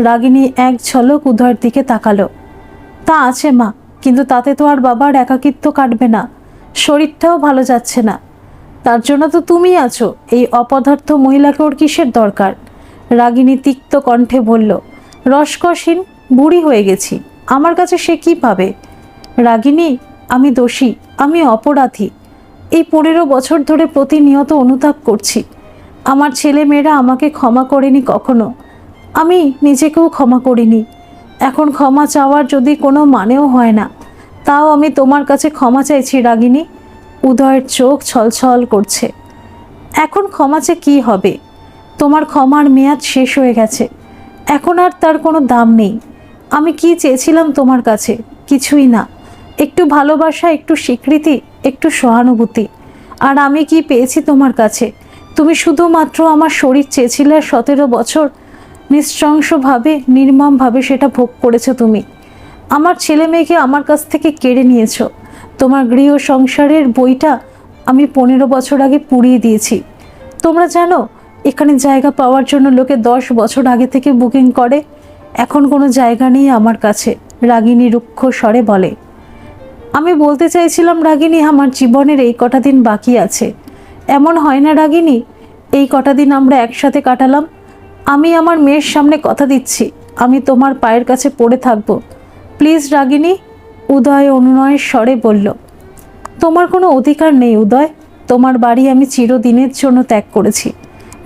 রাগিনী এক ঝলক উদয়ের দিকে তাকালো। তা আছে মা, কিন্তু তাতে তো আর বাবার একাকিত্ব কাটবে না। শরীরটাও ভালো যাচ্ছে না। তার জন্য তো তুমি আছো। এই অপদার্থ মহিলাকে ওর কিসের দরকার? রাগিনী তিক্ত কণ্ঠে বলল, রসকসহীন বুড়ি হয়ে গেছি, আমার কাছে সে কি পাবে? রাগিনী, আমি দোষী, আমি অপরাধী। এই 15 বছর ধরে প্রতিনিয়ত অনুতাপ করছি। আমার ছেলে মেয়েরা আমাকে ক্ষমা করেনি কখনো। আমি নিজেকেও ক্ষমা করিনি। এখন ক্ষমা চাওয়ার যদি কোনো মানেও হয় না, তাও আমি তোমার কাছে ক্ষমা চাইছি রাগিনী। উদয়ের চোখ ছলছল করছে। এখন ক্ষমা চেয়ে কী হবে? তোমার ক্ষমার মেয়াদ শেষ হয়ে গেছে। এখন আর তার কোনো দাম নেই। আমি কি চেয়েছিলাম তোমার কাছে? কিছুই না। একটু ভালোবাসা, একটু স্বীকৃতি, একটু সহানুভূতি। আর আমি কি পেয়েছি তোমার কাছে? তুমি শুধুমাত্র আমার শরীর চেয়েছিলে, 17 বছর নিঃশংসভাবে, নির্মমভাবে সেটা ভোগ করেছো তুমি। আমার ছেলে মেয়েকে আমার কাছ থেকে কেড়ে নিয়েছো। তোমার গৃহ সংসারের বইটা আমি 15 বছর আগে পুড়িয়ে দিয়েছি। তোমরা জানো, এখানে জায়গা পাওয়ার জন্য লোকে 10 বছর আগে থেকে বুকিং করে। এখন কোনো জায়গা নেই আমার কাছে। রাগিনী রুক্ষ স্বরে বলে। আমি বলতে চাইছিলাম রাগিনী, আমার জীবনের এই কটা দিন বাকি আছে। এমন হয় না রাগিনী, এই কটা দিন আমরা একসাথে কাটালাম। আমি আমার মেয়ের সামনে কথা দিচ্ছি, আমি তোমার পায়ের কাছে পড়ে থাকবো। প্লিজ রাগিনী। উদয় অনুনয়ের স্বরে বলল, তোমার কোনো অধিকার নেই উদয়। তোমার বাড়ি আমি চিরদিনের জন্য ত্যাগ করেছি।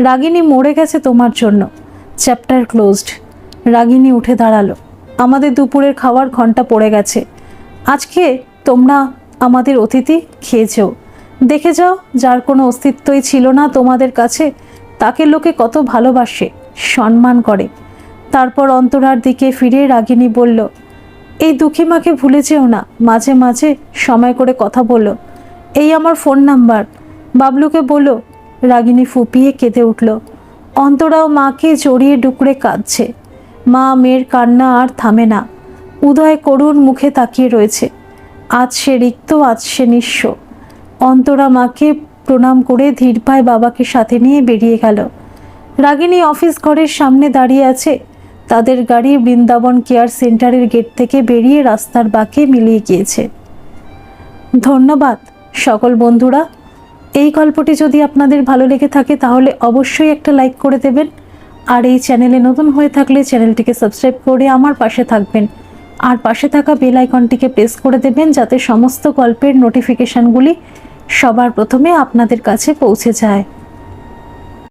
রাগিনী মরে গেছে তোমার জন্য। Chapter closed. রাগিনী উঠে দাঁড়ালো। আমাদের দুপুরের খাওয়ার ঘন্টা পড়ে গেছে। আজকে তোমরা আমাদের অতিথি, খেয়েছো। দেখে যাও, যার কোনো অস্তিত্বই ছিল না তোমাদের কাছে, তাকে লোকে কত ভালোবাসে, সম্মান করে। তারপর অন্তরার দিকে ফিরে রাগিনী বলল, এই দুঃখী মাকে ভুলে যেও না। মাঝে মাঝে সময় করে কথা বলো। এই আমার ফোন নাম্বার। বাবলুকে বলো রাগিনী ফুপিয়ে কেঁদে উঠল। অন্তরাও মাকে জড়িয়ে ডুকরে কাঁদছে। মা মেয়ের কান্না আর থামে না। উদয় করুণ মুখে তাকিয়ে রয়েছে। আজ সে রিক্ত, আজ সে নিঃস্ব। অন্তরা মাকে প্রণাম করে ধীর পায়ে বাবাকে সাথে নিয়ে বেরিয়ে গেল। রাগিনী অফিস ঘরের সামনে দাঁড়িয়ে আছে। তাদের গাড়ি বৃন্দাবন কেয়ার সেন্টারের গেট থেকে বেরিয়ে রাস্তার বাঁকে মিলিয়ে গিয়েছে। ধন্যবাদ সকল বন্ধুরা। এই গল্পটি যদি আপনাদের ভালো লেগে থাকে তাহলে অবশ্যই একটা লাইক করে দেবেন, আর এই চ্যানেলে নতুন হয়ে থাকলে চ্যানেলটিকে সাবস্ক্রাইব করে আমার পাশে থাকবেন, আর পাশে থাকা বেল আইকনটিকে প্রেস করে দেবেন যাতে সমস্ত গল্পের নোটিফিকেশনগুলি সবার প্রথমে আপনাদের কাছে পৌঁছে যায়।